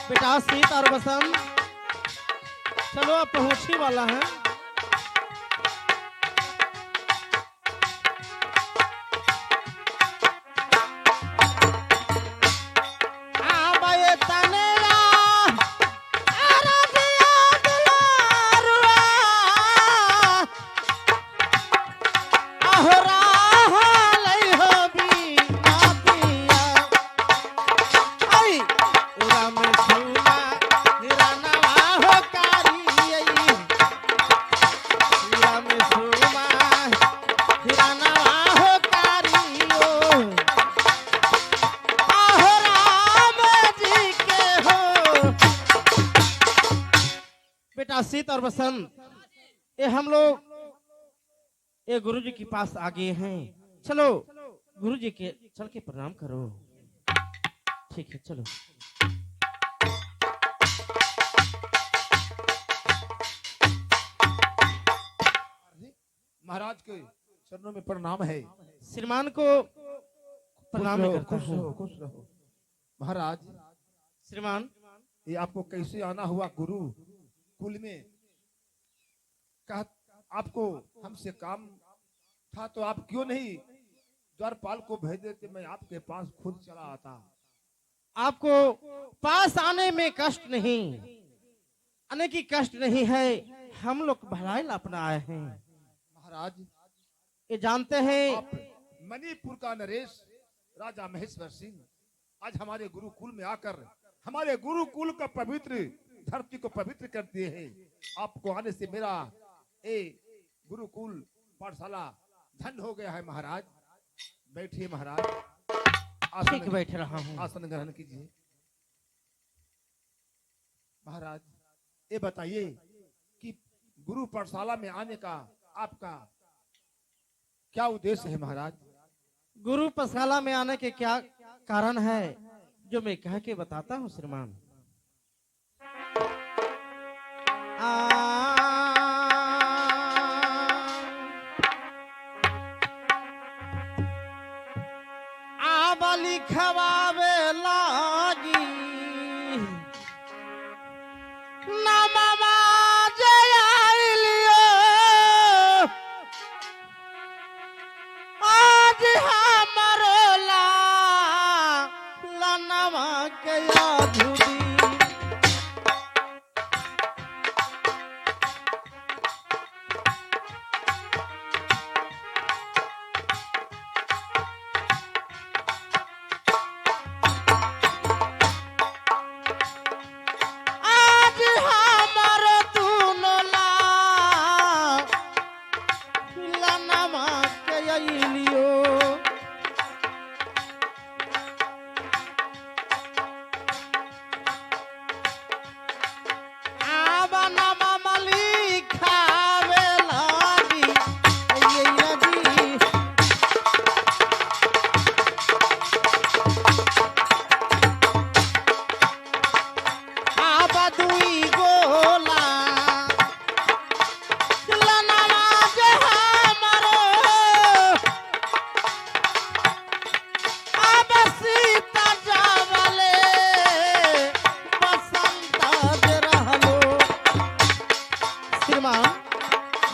बेटा सीत और बसंत चलो अब पहुंची वाला है। आबाए तनेरा आराधिया दुलारुआ अहोरा हालै हो बीनातिया आई राम सुना हिरनवा हो कारी राम सुना हिरनवा हो कारी आहो राम जी के हो। बेटा सीत और बसंत ये हम लोग ये गुरु जी के पास आ गए हैं। चलो गुरु जी के चल के प्रणाम करो। ठीक है चलो। महाराज के चरणों में प्रणाम है। श्रीमान को प्रणाम खुश रहो, करता खुश हूँ। रहो, खुश रहो। महाराज श्रीमान ये आपको कैसे आना हुआ गुरु कुल में? कहा आपको हमसे काम था तो आप क्यों नहीं द्वारपाल को भेज देते, मैं आपके पास खुद चला आता। आपको पास आने में कष्ट नहीं, आने की कष्ट नहीं है। हम लोग भलाई अपना आए हैं। महाराज ये जानते हैं आप मणिपुर का नरेश राजा महेश्वर सिंह आज हमारे गुरुकुल में आकर हमारे गुरुकुल का पवित्र धरती को पवित्र कर दिए हैं। आपको आने से मेरा ए गुरुकुल पाठशाला धन हो गया है। महाराज बैठिए महाराज, ठीक बैठ रहा हूँ। आसन ग्रहण कीजिए। महाराज ये बताइए कि गुरु पाठशाला में आने का आपका क्या उद्देश्य है? महाराज गुरु पाठशाला में आने के क्या कारण है जो मैं कह के बताता हूँ श्रीमान। आबली खवावे लागी नममा जय आइलियो आज हमरो लनवा के अधूरी आज हमरो दुनो लनवा के अइलियो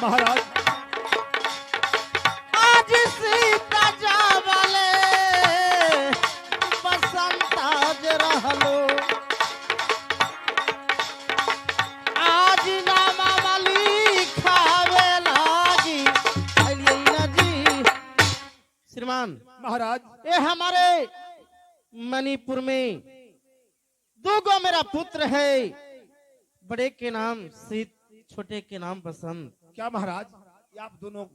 महाराज आज सीता जावले बसंत आज रहलो आज नामा वाली खावे लागी अलिए नजी। श्रीमान महाराज ये हमारे मणिपुर में दो गो मेरा पुत्र है। बड़े के नाम सीत, छोटे के नाम बसंत। क्या महाराज ये आप दोनों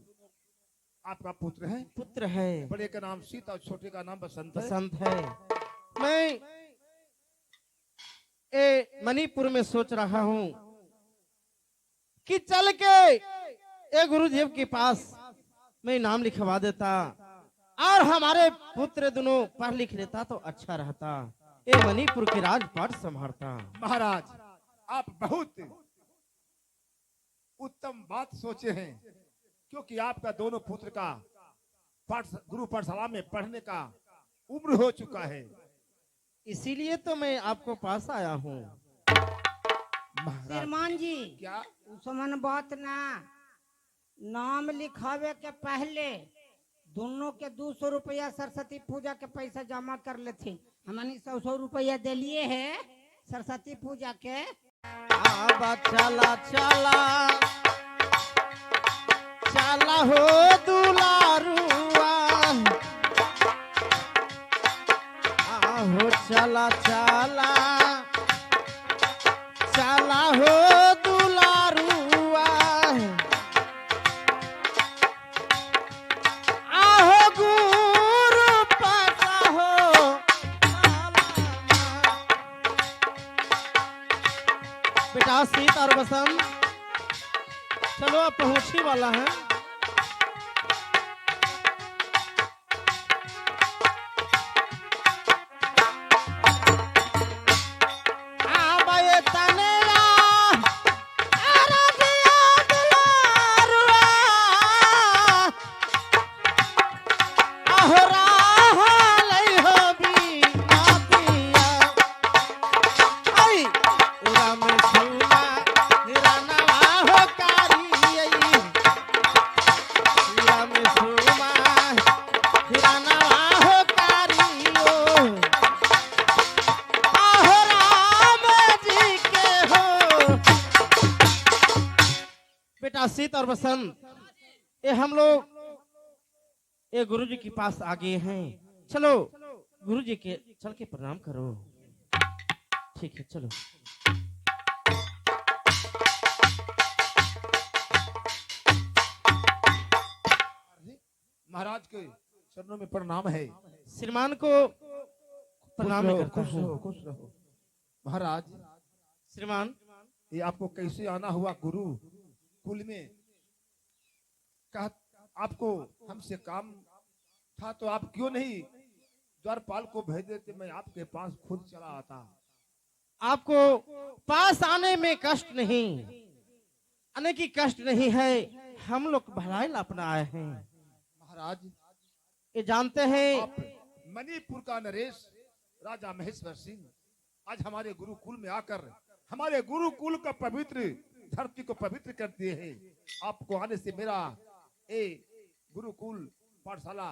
आपका पुत्र है? पुत्र है, बड़े का नाम सीता और छोटे का नाम बसंत है। बसंत है। मैं ए मणिपुर में सोच रहा हूँ कि चल के ए गुरुदेव के पास मैं नाम लिखवा देता। और हमारे पुत्र दोनों पढ़ लिख लेता तो अच्छा रहता, ये मणिपुर के राजपाट संभालता। महाराज, आप बहुत उत्तम बात सोचे हैं, क्योंकि आपका दोनों पुत्र का गुरु पाठशाला में पढ़ने का उम्र हो चुका है। इसीलिए तो मैं आपको पास आया हूँ। महाराज, श्रीमान जी, क्या उसमन बात ना, नाम लिखावे के पहले दोनों के 200 रुपया सरस्वती पूजा के पैसा जमा कर लेते। हमने 100 रुपया दिलिए है सरस्वती पूजा के। आबा चला चला चला हो दुलारुआ, आहो चला चला चला हो दुलारुआ, आहो गुरु पासा हो बेटा। शीत और बसंत चलो अब पहुंचने वाला है। आबाए तनेरा आराधिया दुलारुआ, आहोरा हालै हो बीना पिया, आई राम सुना हिरनवा हो कारी, राम सुना हिरनवा हो कारी, आहो राम जी के हो। बेटा शीत और बसंत, ये हम लोग ये गुरु जी के पास आ गए हैं। चलो गुरु जी के चल के प्रणाम करो। ठीक है चलो। महाराज के चरणों में प्रणाम है। श्रीमान को प्रणाम खुश रहो, करता खुश हूँ। रहो, खुश रहो। महाराज, श्रीमान ये आपको कैसे आना हुआ गुरु कुल में? कहा आपको हमसे काम था तो आप क्यों नहीं द्वारपाल को भेज देते, मैं आपके पास खुद चला आता। आपको पास आने में कष्ट नहीं, आने की कष्ट नहीं है, हम लोग भलाई अपना आए हैं। महाराज, ये जानते हैं आप मणिपुर का नरेश राजा महेश्वर सिंह आज हमारे गुरुकुल में आकर हमारे गुरुकुल का पवित्र धरती को पवित्र कर दिए हैं। आपको आने से मेरा ए गुरुकुल पाठशाला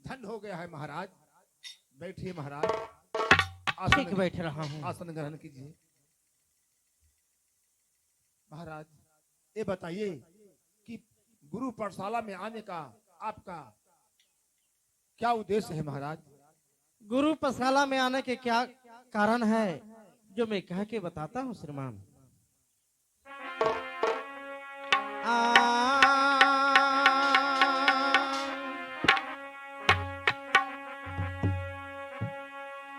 धन हो गया है। महाराज बैठिए। महाराज ठीक बैठ रहा हूँ। आसन ग्रहण कीजिए। महाराज, ये बताइए कि गुरु पाठशाला में आने का आपका क्या उद्देश्य है? महाराज, गुरु पाठशाला में आने के क्या कारण है जो मैं कह के बताता हूँ श्रीमान।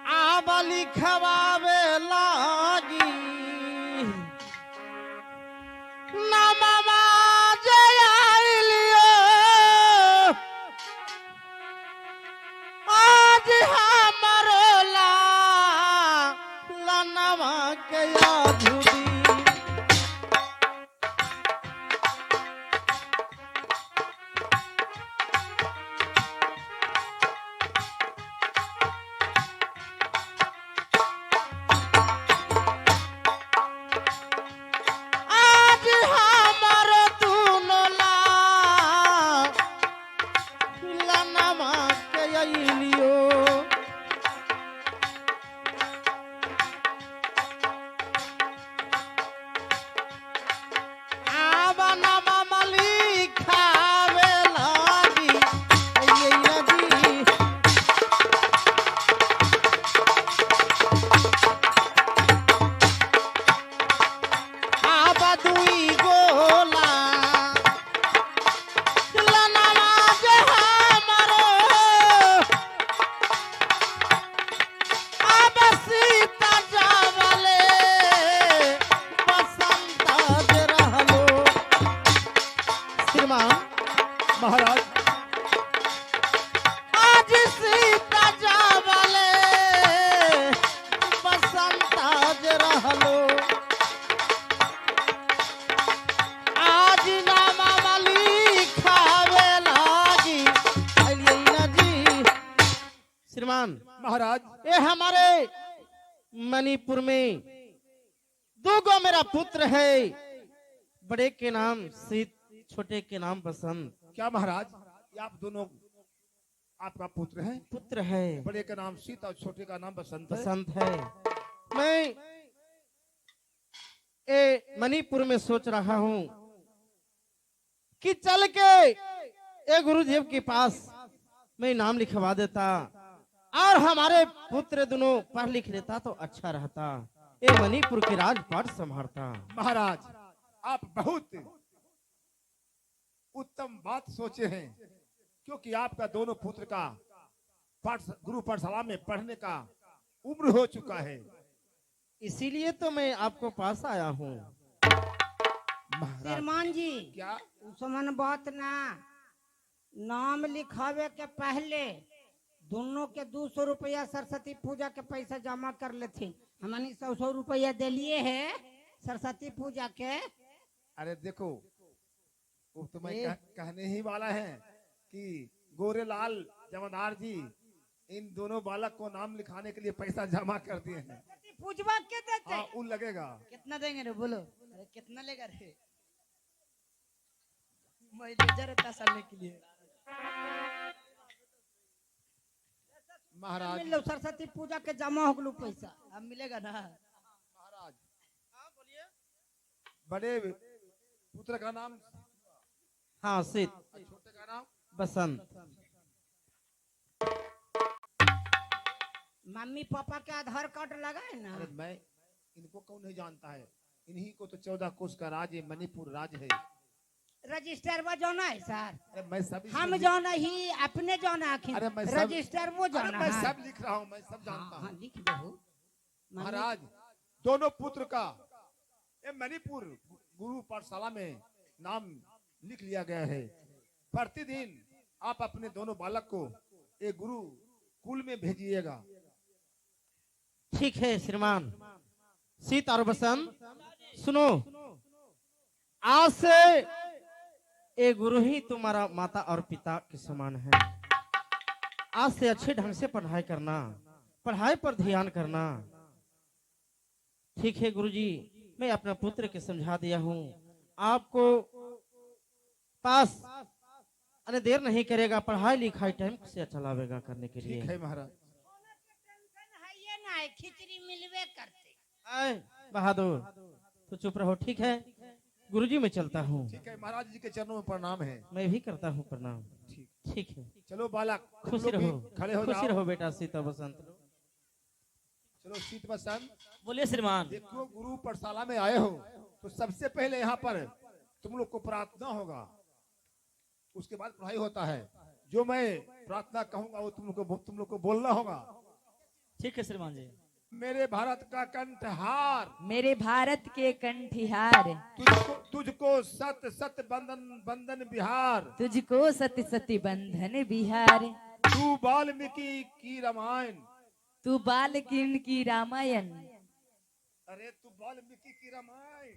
आबा लिखवावे लागी नममा जय आइलियो, आज हमरो लनवा के अधूरी। आज हमरो दुनो लनवा के अइलियो, ये हमारे मणिपुर में दो गो मेरा पुत्र है, बड़े के नाम सीत, छोटे के नाम बसंत। क्या महाराज, ये आप दोनों आपका पुत्र है? पुत्र है, बड़े का नाम सीत और छोटे का नाम बसंत है। बसंत है। मैं ये मणिपुर में सोच रहा हूँ कि चल के ये गुरुदेव के पास मैं नाम लिखवा देता और हमारे पुत्र दोनों पढ़ लिख लेता तो अच्छा रहता, ये मणिपुर के राजपाट संभालता। महाराज, आप बहुत उत्तम बात सोचे हैं, क्योंकि आपका दोनों पुत्र का गुरु पाठशाला में पढ़ने का उम्र हो चुका है। इसीलिए तो मैं आपको पास आया हूँ। महाराज, श्रीमान जी, क्या उसमन बात ना, नाम लिखावे के पहले दोनों के 200 रुपया सरस्वती पूजा के पैसा जमा कर लेते। हमने 100 रुपया दिलिए है सरस्वती पूजा के। अरे देखो, वो तो मैं कहने ही वाला है कि गोरेलाल जमादार जी इन दोनों बालक को नाम लिखाने के लिए पैसा जमा कर दिए हैं। सरस्वती पूजवा के देते। हाँ, उन लगेगा। कितना देंगे रे बोलो? अरे कितना लेगा रे? मैनेजर इतना सालने के लिए। महाराज, मिल लो सरस्वती पूजा के जमा हो गलो पैसा। अब मिलेगा ना? महाराज, बड़े पुत्र का नाम हाँ सीत, छोटे का नाम बसंत। मम्मी पापा के आधार कार्ड लगा है ना? अरे मैं इनको कौन नहीं जानता है, इन्हीं को तो 14 कोस का राज है, मणिपुर राज है। रजिस्टर वो जाना है सर। अरे मैं सब हम जाना ही अपने जाना आखिर। अरे मैं सब- रजिस्टर वो अरे जाना मैं है। सब लिख रहा हूँ, मैं सब जानता हाँ, हाँ, हूँ। लिख दो। महाराज, दोनों पुत्र का ये मणिपुर गुरु पाठशाला में नाम लिख लिया गया है। प्रतिदिन आप अपने दोनों बालक को एक गुरु कुल में भेजिएगा। ठीक है श्रीमान सीत और बसंत, सुनो, आज से ये गुरु ही तुम्हारा माता और पिता के समान है। आज से अच्छे ढंग से पढ़ाई करना, पढ़ाई पर ध्यान करना। ठीक है गुरुजी, मैं अपना पुत्र के समझा दिया हूँ। आपको पास अरे देर नहीं करेगा, पढ़ाई लिखाई टाइम से चलावेगा करने के लिए। ठीक है महाराज। ये ना है, खिचड़ी मिलवे करते। आए बहादुर, तो चुप रहो। ठीक है गुरुजी, मैं चलता हूँ। ठीक है, महाराज जी के चरणों में प्रणाम है। मैं भी करता हूँ प्रणाम। ठीक है, चलो बालक, तुम खुशी लोग भी रहो, खड़े हो खुशी जाओ। रहो बेटा सीता बसंत। चलो सीत बसंत, बोलिए श्रीमान। देखो गुरु पाठशाला में आए हो तो सबसे पहले यहाँ पर तुम लोग को प्रार्थना होगा, उसके बाद पढ़ाई होता है। जो मैं प्रार्थना कहूंगा वो तुम लोग को बोलना होगा। ठीक है श्रीमान जी। मेरे भारत का कंठहार, मेरे भारत के कंठिहार, तुझको सत सत बंधन बंधन बिहार। तुझको सती सती बंधन बिहार। तू वाल्मीकि की रामायण, तू बालकिन की रामायण। अरे तू वाल्मीकि की रामायण,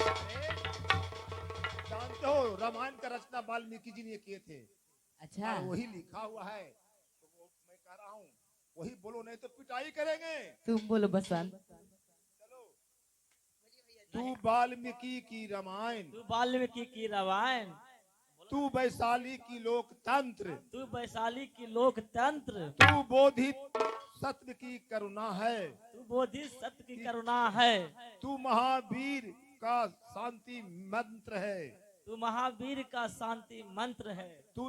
अरे जानते हो रामायण का रचना वाल्मीकि जी ने किए थे। अच्छा, और वही लिखा हुआ है, तो मैं कह रहा हूँ वही बोलो, नहीं तो पिटाई करेंगे। तुम बोलो बसंत। चलो, तू वाल्मीकि की रामायण, तू वाल्मीकि की रामायण, तू वैशाली की लोकतंत्र, तू वैशाली की लोकतंत्र, तू बोधि सत्य की करुणा है, तू बोधि सत्य की करुणा है, तू महावीर का शांति मंत्र है, तू महावीर का शांति मंत्र है, तू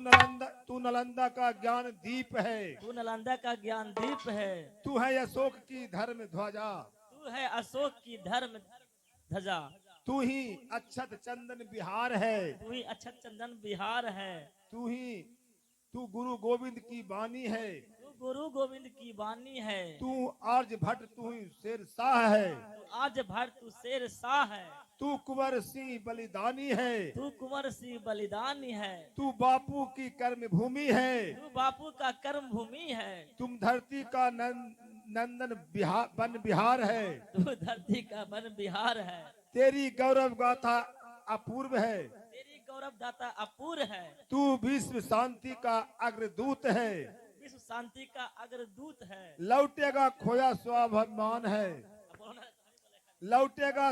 नालंदा का ज्ञान दीप है, तू नालंदा का ज्ञान दीप है, तू है अशोक की धर्म ध्वजा, तू है अशोक की धर्म ध्वजा, तू ही अक्षत चंदन बिहार है, तू ही अक्षत चंदन बिहार है, तू गुरु गोविंद की बानी है, तू गुरु गोविंद की वाणी है, तू आर्यभट्ट, तू ही शेर शाह है, तू आर्यभट्ट, तू शेर शाह है, तू कुंवर सिंह बलिदानी है, तू कुंवर सिंह बलिदानी है, तू बापू की कर्म भूमि है, तू बापू का कर्म भूमि है, तुम धरती का नंदन वन बिहार है, तू धरती का वन बिहार है, तेरी गौरव गाथा अपूर्व है, तेरी गौरव दाता अपूर्व है, तू विश्व शांति का अग्रदूत है, विश्व शांति का अग्रदूत है। लौटेगा खोया स्वाभिमान है, लौटेगा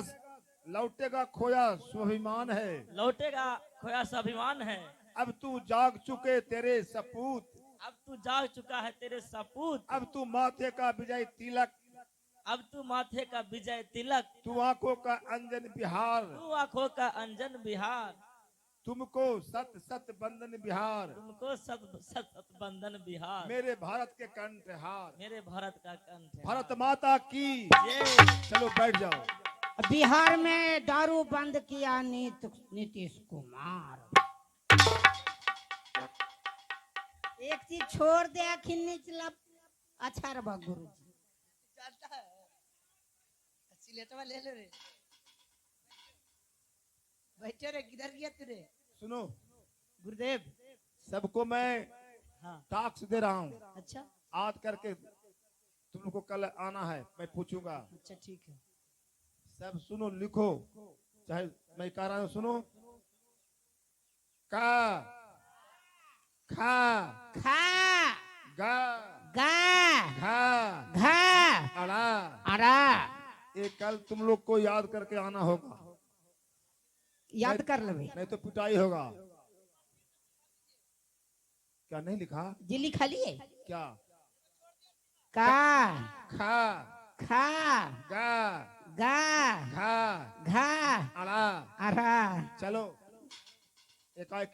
लौटेगा खोया स्वाभिमान है। लौटेगा खोया स्वाभिमान है। अब तू जाग चुके तेरे सपूत, अब तू जाग चुका है तेरे सपूत। अब तू माथे का विजय तिलक, अब तू माथे का विजय तिलक। तू आंखों का अंजन बिहार, तू आंखों का अंजन बिहार। तुमको सत सत बंधन बिहार, तुमको सत सत सत बंधन बिहार। मेरे भारत के कंठहार, मेरे भारत का कंठ। भारत माता की ये चलो बैठ जाओ। बिहार में दारू बंद किया नीतीश कुमार। एक चीज छोड़ दे आखिर निचला। अच्छा रहा गुरु जी। जानता है सिलेटवा ले ले रे। बैठे रे, किधर गया तू रे? सुनो गुरुदेव। सबको मैं हाँ टास्क दे रहा हूँ, अच्छा आज करके तुम लोग को कल आना है, मैं पूछूंगा। अच्छा ठीक है। सब सुनो, लिखो, चाहे मैं कह रहा हूँ सुनो। का खा खा गा गा घा घा अड़ा। अड़ा। ये कल तुम लोग को याद करके आना होगा, याद कर ले। नहीं तो पिटाई होगा। क्या नहीं लिखा? जी लिखा लिए। क्या? का खा खा गा गा घा घा अड़ा। अड़ा। चलो एकाएक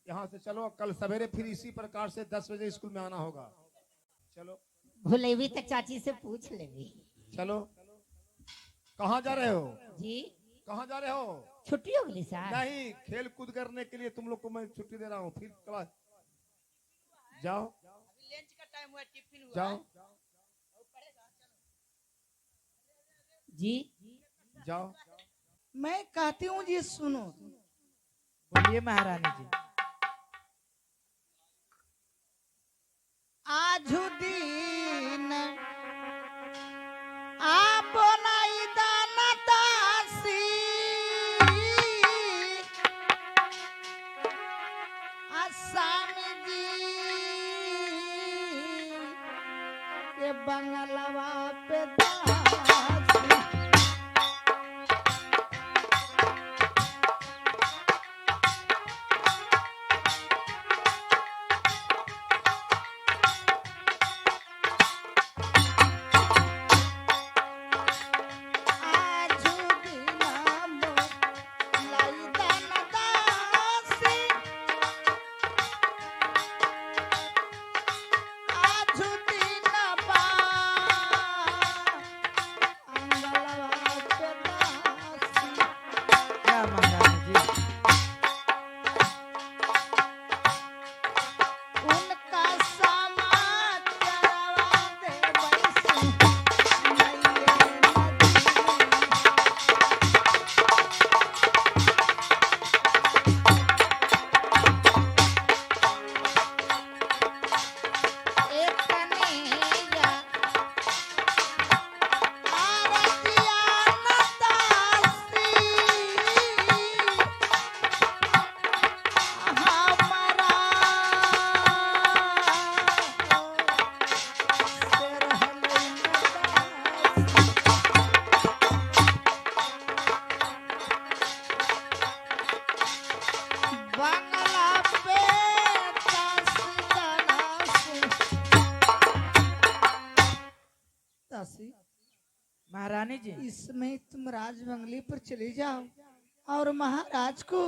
यहाँ से चलो, कल सवेरे फिर इसी प्रकार से 10 बजे स्कूल में आना होगा। चलो भूलेवी तो चाची से पूछ लेवी। चलो। कहाँ जा रहे हो? जी कहाँ जा रहे हो? छुट्टी हो गई सर। नहीं, खेल कूद करने के लिए तुम लोग को मैं छुट्टी दे रहा हूँ। फिर क्लास जाओ, लंच का टाइम हुआ, टिफिन हुआ। जाओ जी जाओ। मैं कहती हूँ जी सुनो। बोलिए महारानी जी। आजू दिन आ बोलाई दाना दासी, आसामी जी के बंगलवा पे दासी। क्या महारानी जी? उनका समाचारवा दे बैसी नैये नदी। एक कन्हैया आरतिया नदासी, हमारा सिर हलई नदासी। बंगला पे दासी। महारानी जी इसमें तुम राज बंगले पर चले जाओ और महाराज को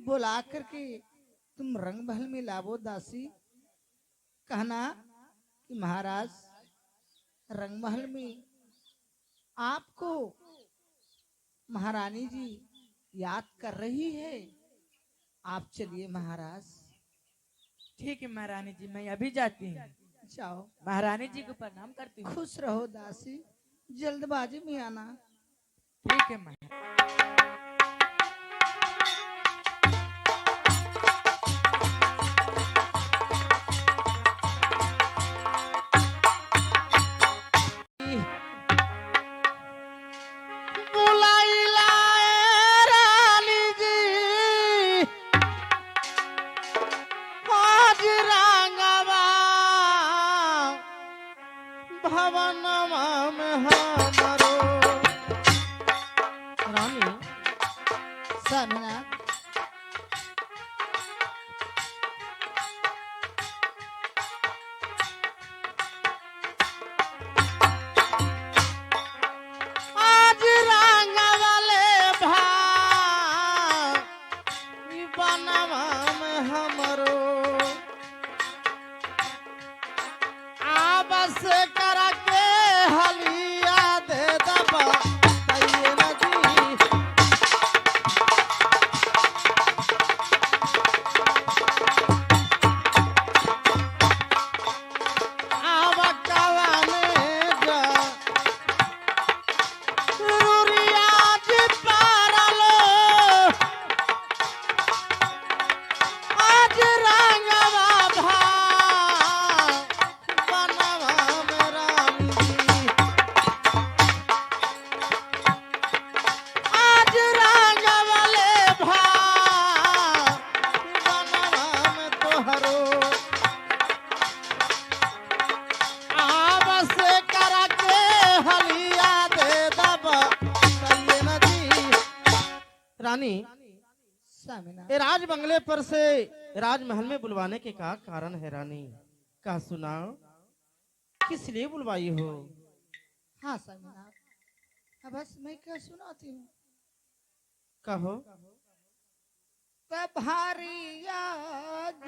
बुला करके तुम रंग महल में लावो दासी। कहना कि महाराज रंग महल में आपको महारानी जी याद कर रही है, आप चलिए महाराज। ठीक है महारानी जी, मैं अभी जाती हूँ। जाओ, महारानी जी को प्रणाम करती हूँ। खुश रहो दासी, जल्दबाजी में आना। ठीक है महारानी। बुलाई लाए रानी जी, आज रंगवा बनवा में हमारो। रानी स्वामीनाथ आज रंग वाले भाई बनवा में हमरो। बस कर के हलिया दे दबा तैये नदी। आव कवाने जा रुरिया जी पारलो। आज रंगवा भा बनवा में रानी जी। आज रंगवले भा बनवा में तोहरो। बस कर के हलिया दे दबा तैये नदी। रानी स्वामीनाथ ये राज बंगले पर से राजमहल में बुलवाने के का कारण है रानी? का सुनाओ, किस लिए बुलवाई हो? हाँ स्वामीनाथ अब बस मैं क्या सुनाती हूँ। कहो। तब भारी याद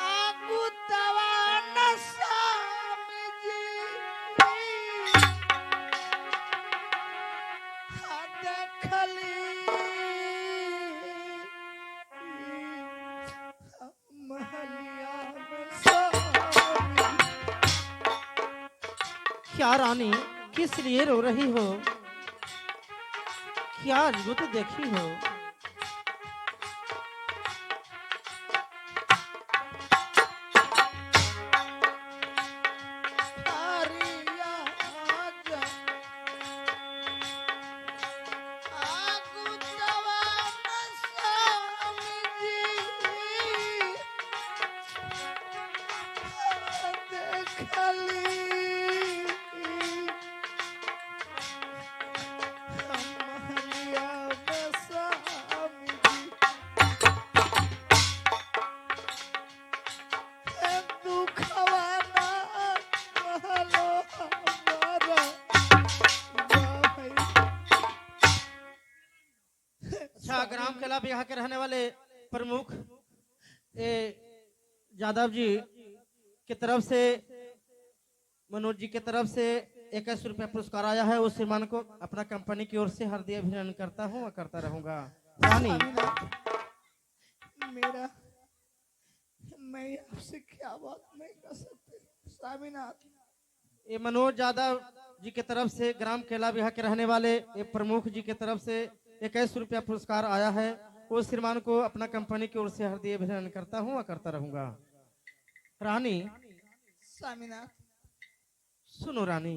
आगु तवा न स्वामी जी हाँ देखली महलिया में स्वामी। क्या रानी किस लिए रो रही हो? क्या अद्भुत देखी हो? भारी याद आगु तवा न स्वामी जी देखली महलिया में स्वामी जी। दुखवा ना कहलो हमारा भाई। अच्छा, ग्राम केला बिहार के रहने वाले प्रमुख यादव जी की तरफ से, मनोज जी की तरफ से 21 रुपया पुरस्कार आया है। उस श्रीमान को अपना कंपनी की ओर से हार्दिक अभिनंदन करता हूँ और करता रहूंगा। रानी मेरा मैं आपसे क्या बात नहीं कर सकती स्वामीनाथ। ये मनोज यादव जी की तरफ से ग्राम केला बिहार के रहने वाले ये प्रमुख जी की तरफ से 21 रुपया पुरस्कार आया है। उस श्रीमान को अपना कंपनी की ओर से हार्दिक अभिनंदन करता हूँ और करता रहूंगा। रानी स्वामीनाथ सुनो रानी,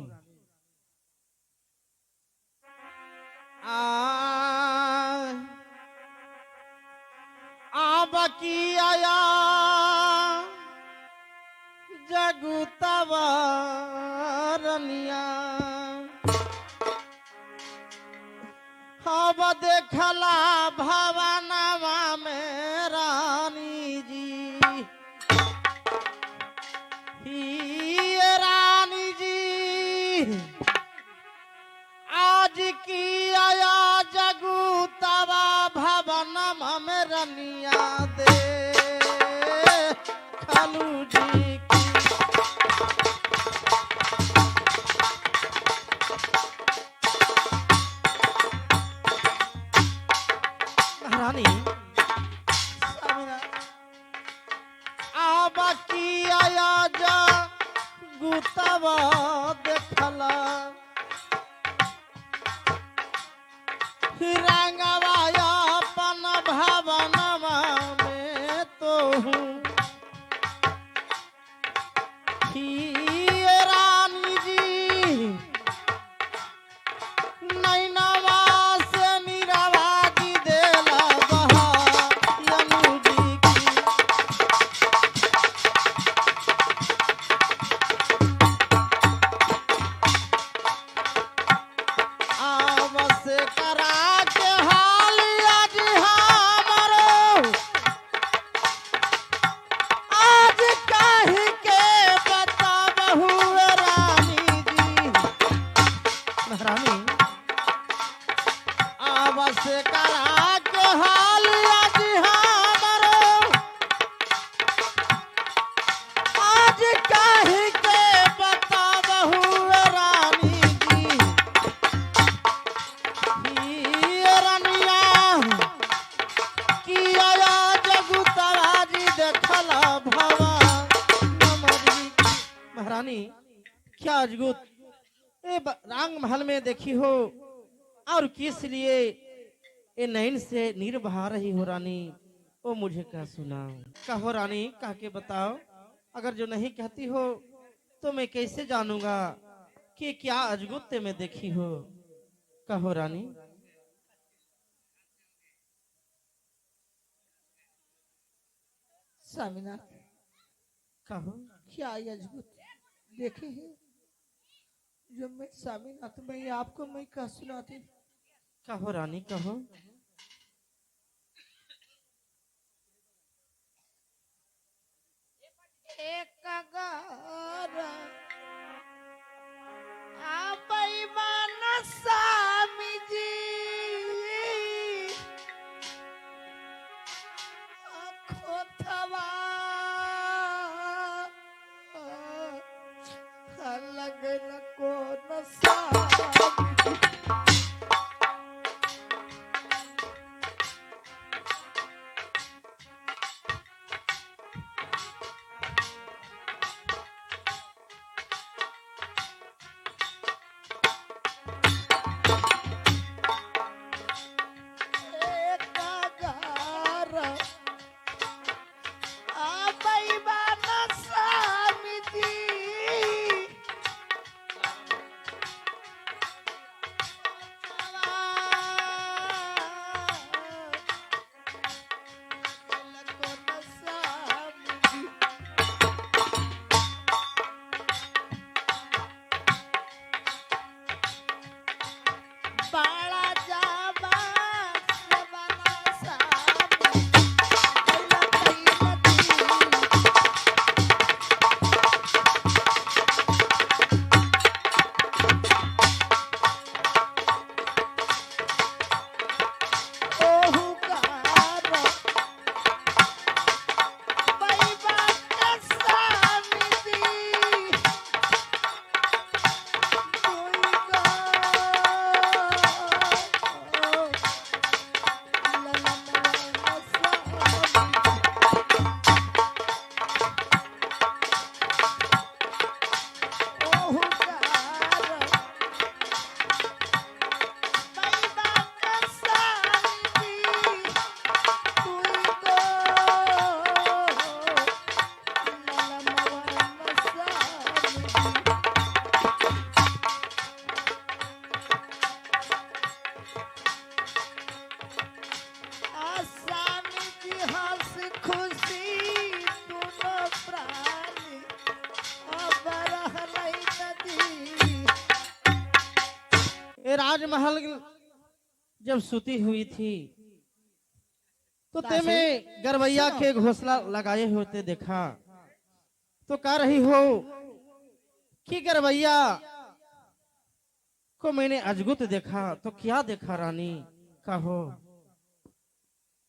बाकी आया जगुतवा रनिया। अब देखला भवनवा में रानी जी। ही रानी जी आज की आया जगुतवा भवनवा में रनिया दे खालू जी की। रानी बाकी आया जा गुतवा देखला रंगवाया अपन भवनवा में तो हूँ। रानी जी नैनवा से निरवा जी देला बहा यमू जी की। रानी क्या अजगुत रांग महल में देखी हो और किस लिए ये नैन से नीर बहा रही हो रानी, वो मुझे क्या सुनाओ। कहो रानी, कह के बताओ। अगर जो नहीं कहती हो तो मैं कैसे जानूंगा कि क्या अजगुत में देखी हो। कहो रानी। स्वामीनाथ, कहो। क्या ये अजगुत देखे हैं जो मैं स्वामीनाथ मैं आपको मैं कह सुनाती। कहो रानी, कहो। एक अगार आबई माना स्वामी जी आँखों थवा लगन को न स्वामी जी। एक अगार आबई माना स्वामी जी बाला जाबा सबना सामी कैला कैला दी। ओहु गारो बैबा के स्वामी जी कोई गा ये राजमहल जब सुती हुई थी तो ते में गरवैया के घोंसला लगाए होते देखा तो कह रही हो कि गरवैया को मैंने अजगुत देखा। तो क्या देखा रानी, कहो।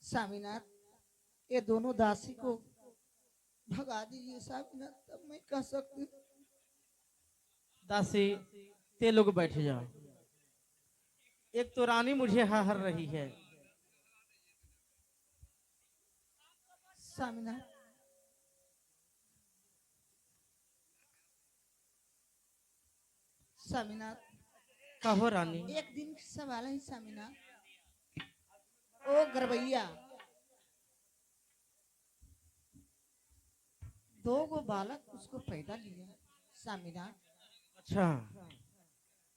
स्वामीनाथ, ये दोनों दासी को भगा दीजिए स्वामीनाथ, तब मैं कह सकती हूँ। दासी, ते लोग बैठ जाओ। एक तो रानी मुझे हार रही है। स्वामीनाथ, स्वामीनाथ, कहो रानी। एक दिन की सवाल है स्वामीनाथ। ओ गरबैया, दो गो बालक उसको पैदा लिया स्वामीनाथ। अच्छा,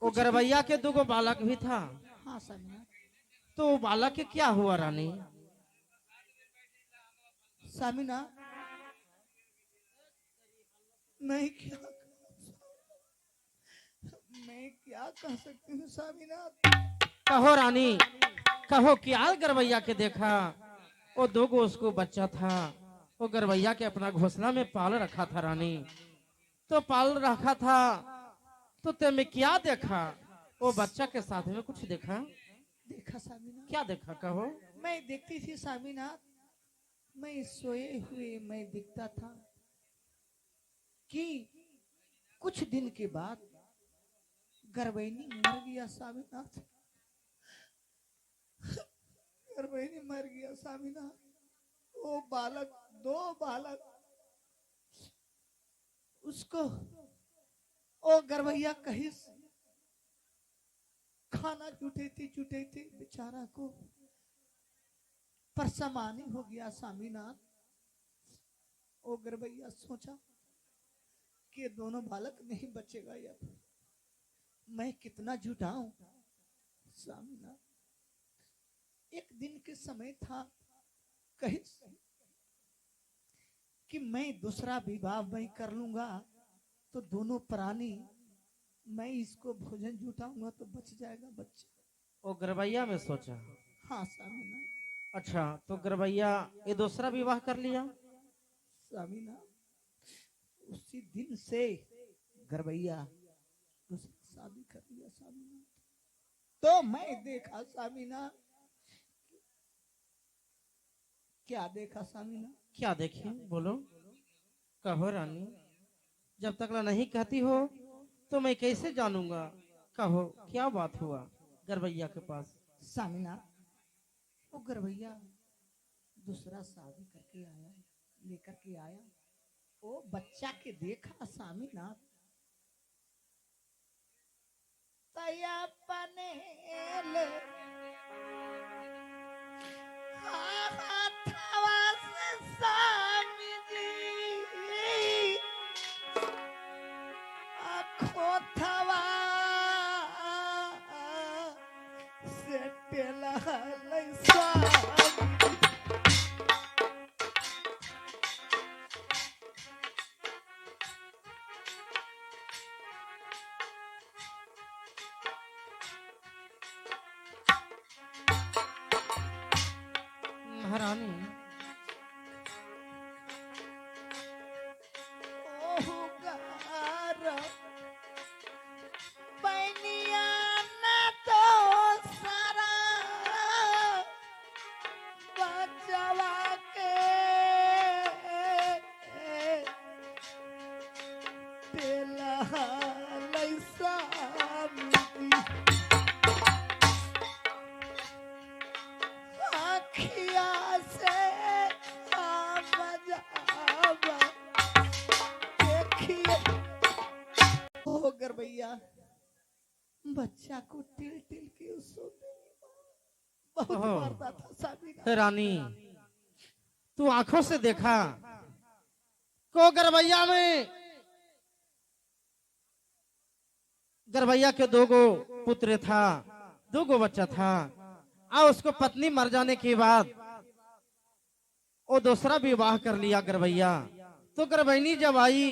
वो गरबैया के दो बालक भी था। हाँ स्वामीनाथ। तो वो बालक के क्या हुआ रानी। स्वामीनाथ, मैं क्या कह सकती हूँ स्वामीनाथ। कहो रानी, कहो क्या गरबैया के देखा। वो दो गो उसको बच्चा था, वो गरबैया के अपना घोंसला में पाल रखा था रानी। तो पाल रखा था तो तुमने क्या देखा। वो बच्चा के साथ में कुछ देखा। देखा स्वामीनाथ। क्या देखा, कहो। मैं देखती थी स्वामीनाथ, मैं सोए हुए मैं दिखता था कि कुछ दिन के बाद गर्भैनी मर गया स्वामीनाथ। गर्भैनी मर गया स्वामीनाथ। वो बालक, दो बालक उसको ओ गरवैया कहिस खाना जुटे थे बेचारा को परसमानी हो गया स्वामीनाथ। ओ गरवैया सोचा कि ये दोनों बालक नहीं बचेगा अब, मैं कितना जुटाऊं स्वामीनाथ। एक दिन के समय था, कहे कि मैं दूसरा विवाह मैं कर लूंगा तो दोनों प्राणी मैं इसको भोजन जुटाऊंगा तो बच जाएगा बच्चा। वो गरबैया में सोचा। हाँ स्वामीनाथ। अच्छा, तो गरबैया ये दूसरा विवाह कर लिया। स्वामीनाथ उसी दिन से गरबैया दूसरी शादी कर लिया स्वामीनाथ। तो मैं देखा स्वामीनाथ, क्या देखा स्वामीनाथ? क्या देखिए बोलो, कहो रानी। जब तक नहीं कहती हो तो मैं कैसे जानूंगा। कहो क्या बात हुआ गरबैया के पास। स्वामीनाथ वो गरबैया दूसरा शादी करके आया, लेकर के आया। वो बच्चा के देखा स्वामीनाथ, तया पनेले हाथवा से स्वामी जी खोथवा से टेला लई स्वामी। महारानी ओहु गार बनिया न तो सारा बचवा के तेला लई स्वामी। आखिया से देखिए ओ गरबैया बच्चा को टिल टिल के उसको बहुत ओहो। मारता था स्वामीनाथ। हे रानी, तू आंखों से देखा को गरबैया में गरबैया के दो गो पुत्र था, दो गो बच्चा था। और उसको पत्नी मर जाने के बाद वो दूसरा विवाह कर लिया गरबैया। तो गरबैनी जब आई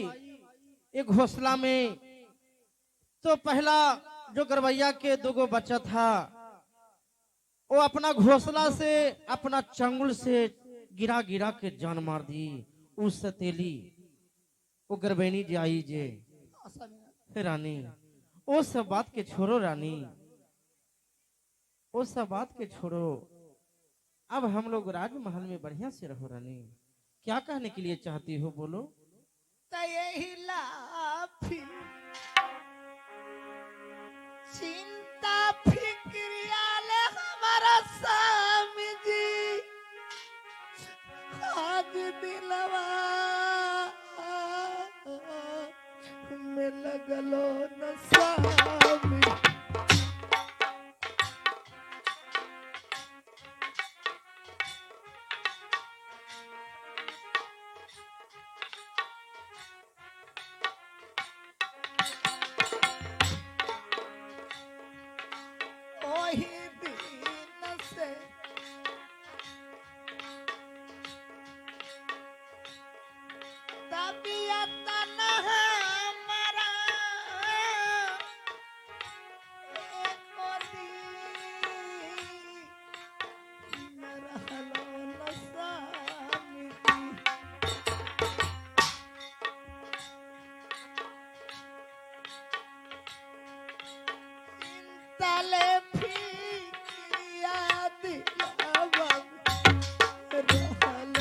एक घोंसला में, तो पहला जो गरबैया के दो गो बच्चा था वो अपना घोंसला से अपना चंगुल से गिरा गिरा के जान मार दी। उस सतेली वो गरबैनी जी आई जे। हे रानी वो सब बात के छोड़ो रानी, वो सब बात के छोड़ो। अब हम लोग राजमहल में बढ़िया से रहो रानी। क्या कहने के लिए चाहती हो बोलो। यही लाफी चिंता फिक्रिया ले हमारा स्वामी जी आज दिलवा में लगलो न स्वामी। ओही दिन से तबीयत न हमारा एको दिन न रहलो न स्वामी। तले फिकिया दिलवा रहल।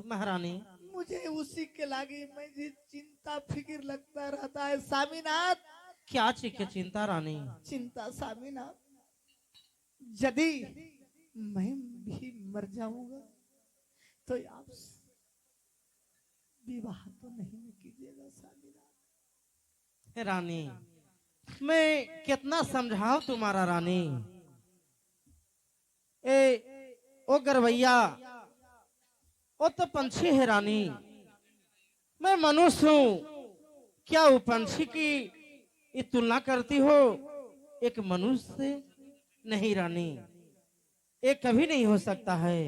महारानी मुझे उसी के लागे मैं जी चिंता फिक्र लगता रहता है स्वामीनाथ। क्या चीज की चिंता रानी। चिंता स्वामीनाथ, यदि मैं भी मर जाऊंगा तो आप विवाह तो नहीं कीजिएगा सामीना। रानी मैं कितना समझाऊं तुम्हारा रानी। ओ गरवैया वो तो पंछी है रानी, मैं मनुष्य हूँ, क्या वो पंछी की ये तुलना करती हो एक मनुष्य से? नहीं रानी, ये कभी नहीं हो सकता है।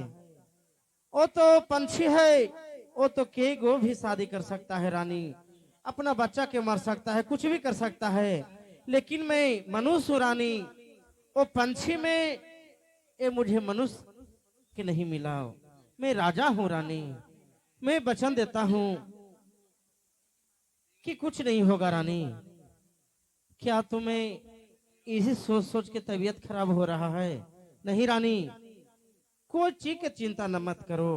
वो तो पंछी है, वो तो के गो भी शादी कर सकता है रानी, अपना बच्चा के मर सकता है, कुछ भी कर सकता है, लेकिन मैं मनुष्य हूँ रानी। वो पंछी में ये मुझे मनुष्य के नहीं मिला। मैं राजा हूँ रानी, मैं वचन देता हूँ कि कुछ नहीं होगा रानी। क्या तुम्हें इसी सोच सोच के तबीयत खराब हो रहा है? नहीं रानी, कोई चीज की चिंता न मत करो,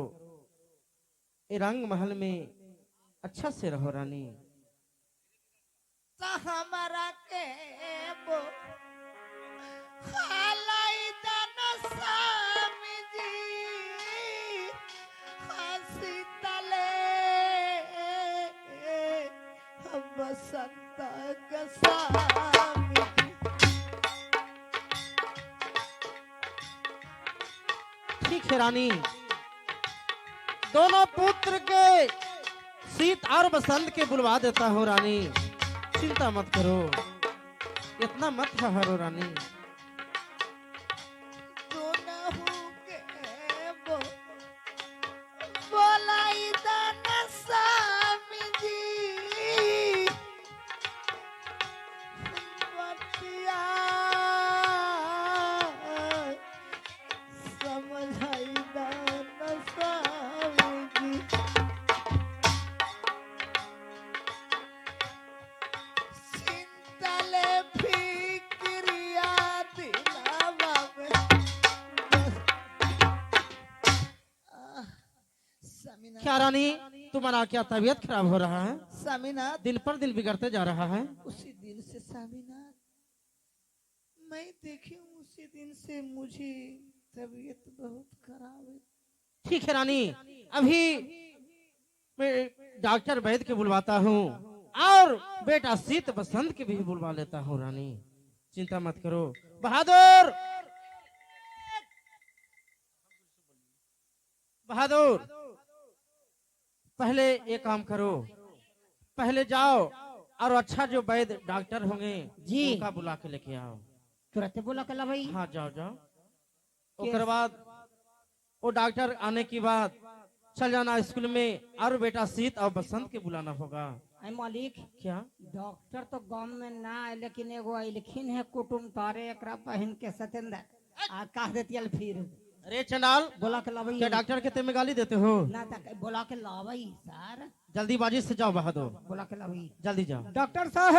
ये रंग महल में अच्छा से रहो रानी। तो हमारा के वो हालाई दाना स्वामी जी हंसी तले बसंत गसामी जी। ठीक है रानी, दोनों पुत्र के शीत और बसंत के बुलवा देता हूँ रानी, चिंता मत करो, इतना मत हरो रानी। दोनों के वो बोलाई दाना स्वामी जी बतिया समझाई दाना स्वामी जी। चिंतले फिक्रिया दिलावा में सामीना। क्या रानी, तुम्हारा क्या तबीयत खराब हो रहा है? सामीनाथ, दिन पर दिन बिगड़ते जा रहा है। उसी दिन से सामीनाथ मैं देखी हूँ, उसी दिन से मुझे तबीयत बहुत खराब है। ठीक है रानी, अभी मैं डॉक्टर वैद्य के बुलवाता हूँ और बेटा शीत बसंत के भी बुलवा लेता हूँ रानी, चिंता मत करो। बहादुर, बहादुर, पहले एक काम करो, पहले जाओ और अच्छा जो वैद्य डॉक्टर होंगे जी। उनका बुला के लेके आओ। तुरंत बोला कला भाई। हाँ जाओ जाओ, उसके बाद वो डॉक्टर आने के बाद चल जाना स्कूल में और बेटा शीत और बसंत के बुलाना होगा। अरे मालिक, क्या? डॉक्टर तो गांव में ना आए, लेकिन एगो अलिखिन है कुटुम तारे एकरा बहन के सतेंद्र आ कह देती फिर अरे चंडाल, बोला के लावई क्या डॉक्टर के तेरे गाली देते हो? ना तक बोला के लावई सर, जल्दीबाजी से जाओ बहादुर, बोला के लावई जल्दी जाओ। डॉक्टर साहब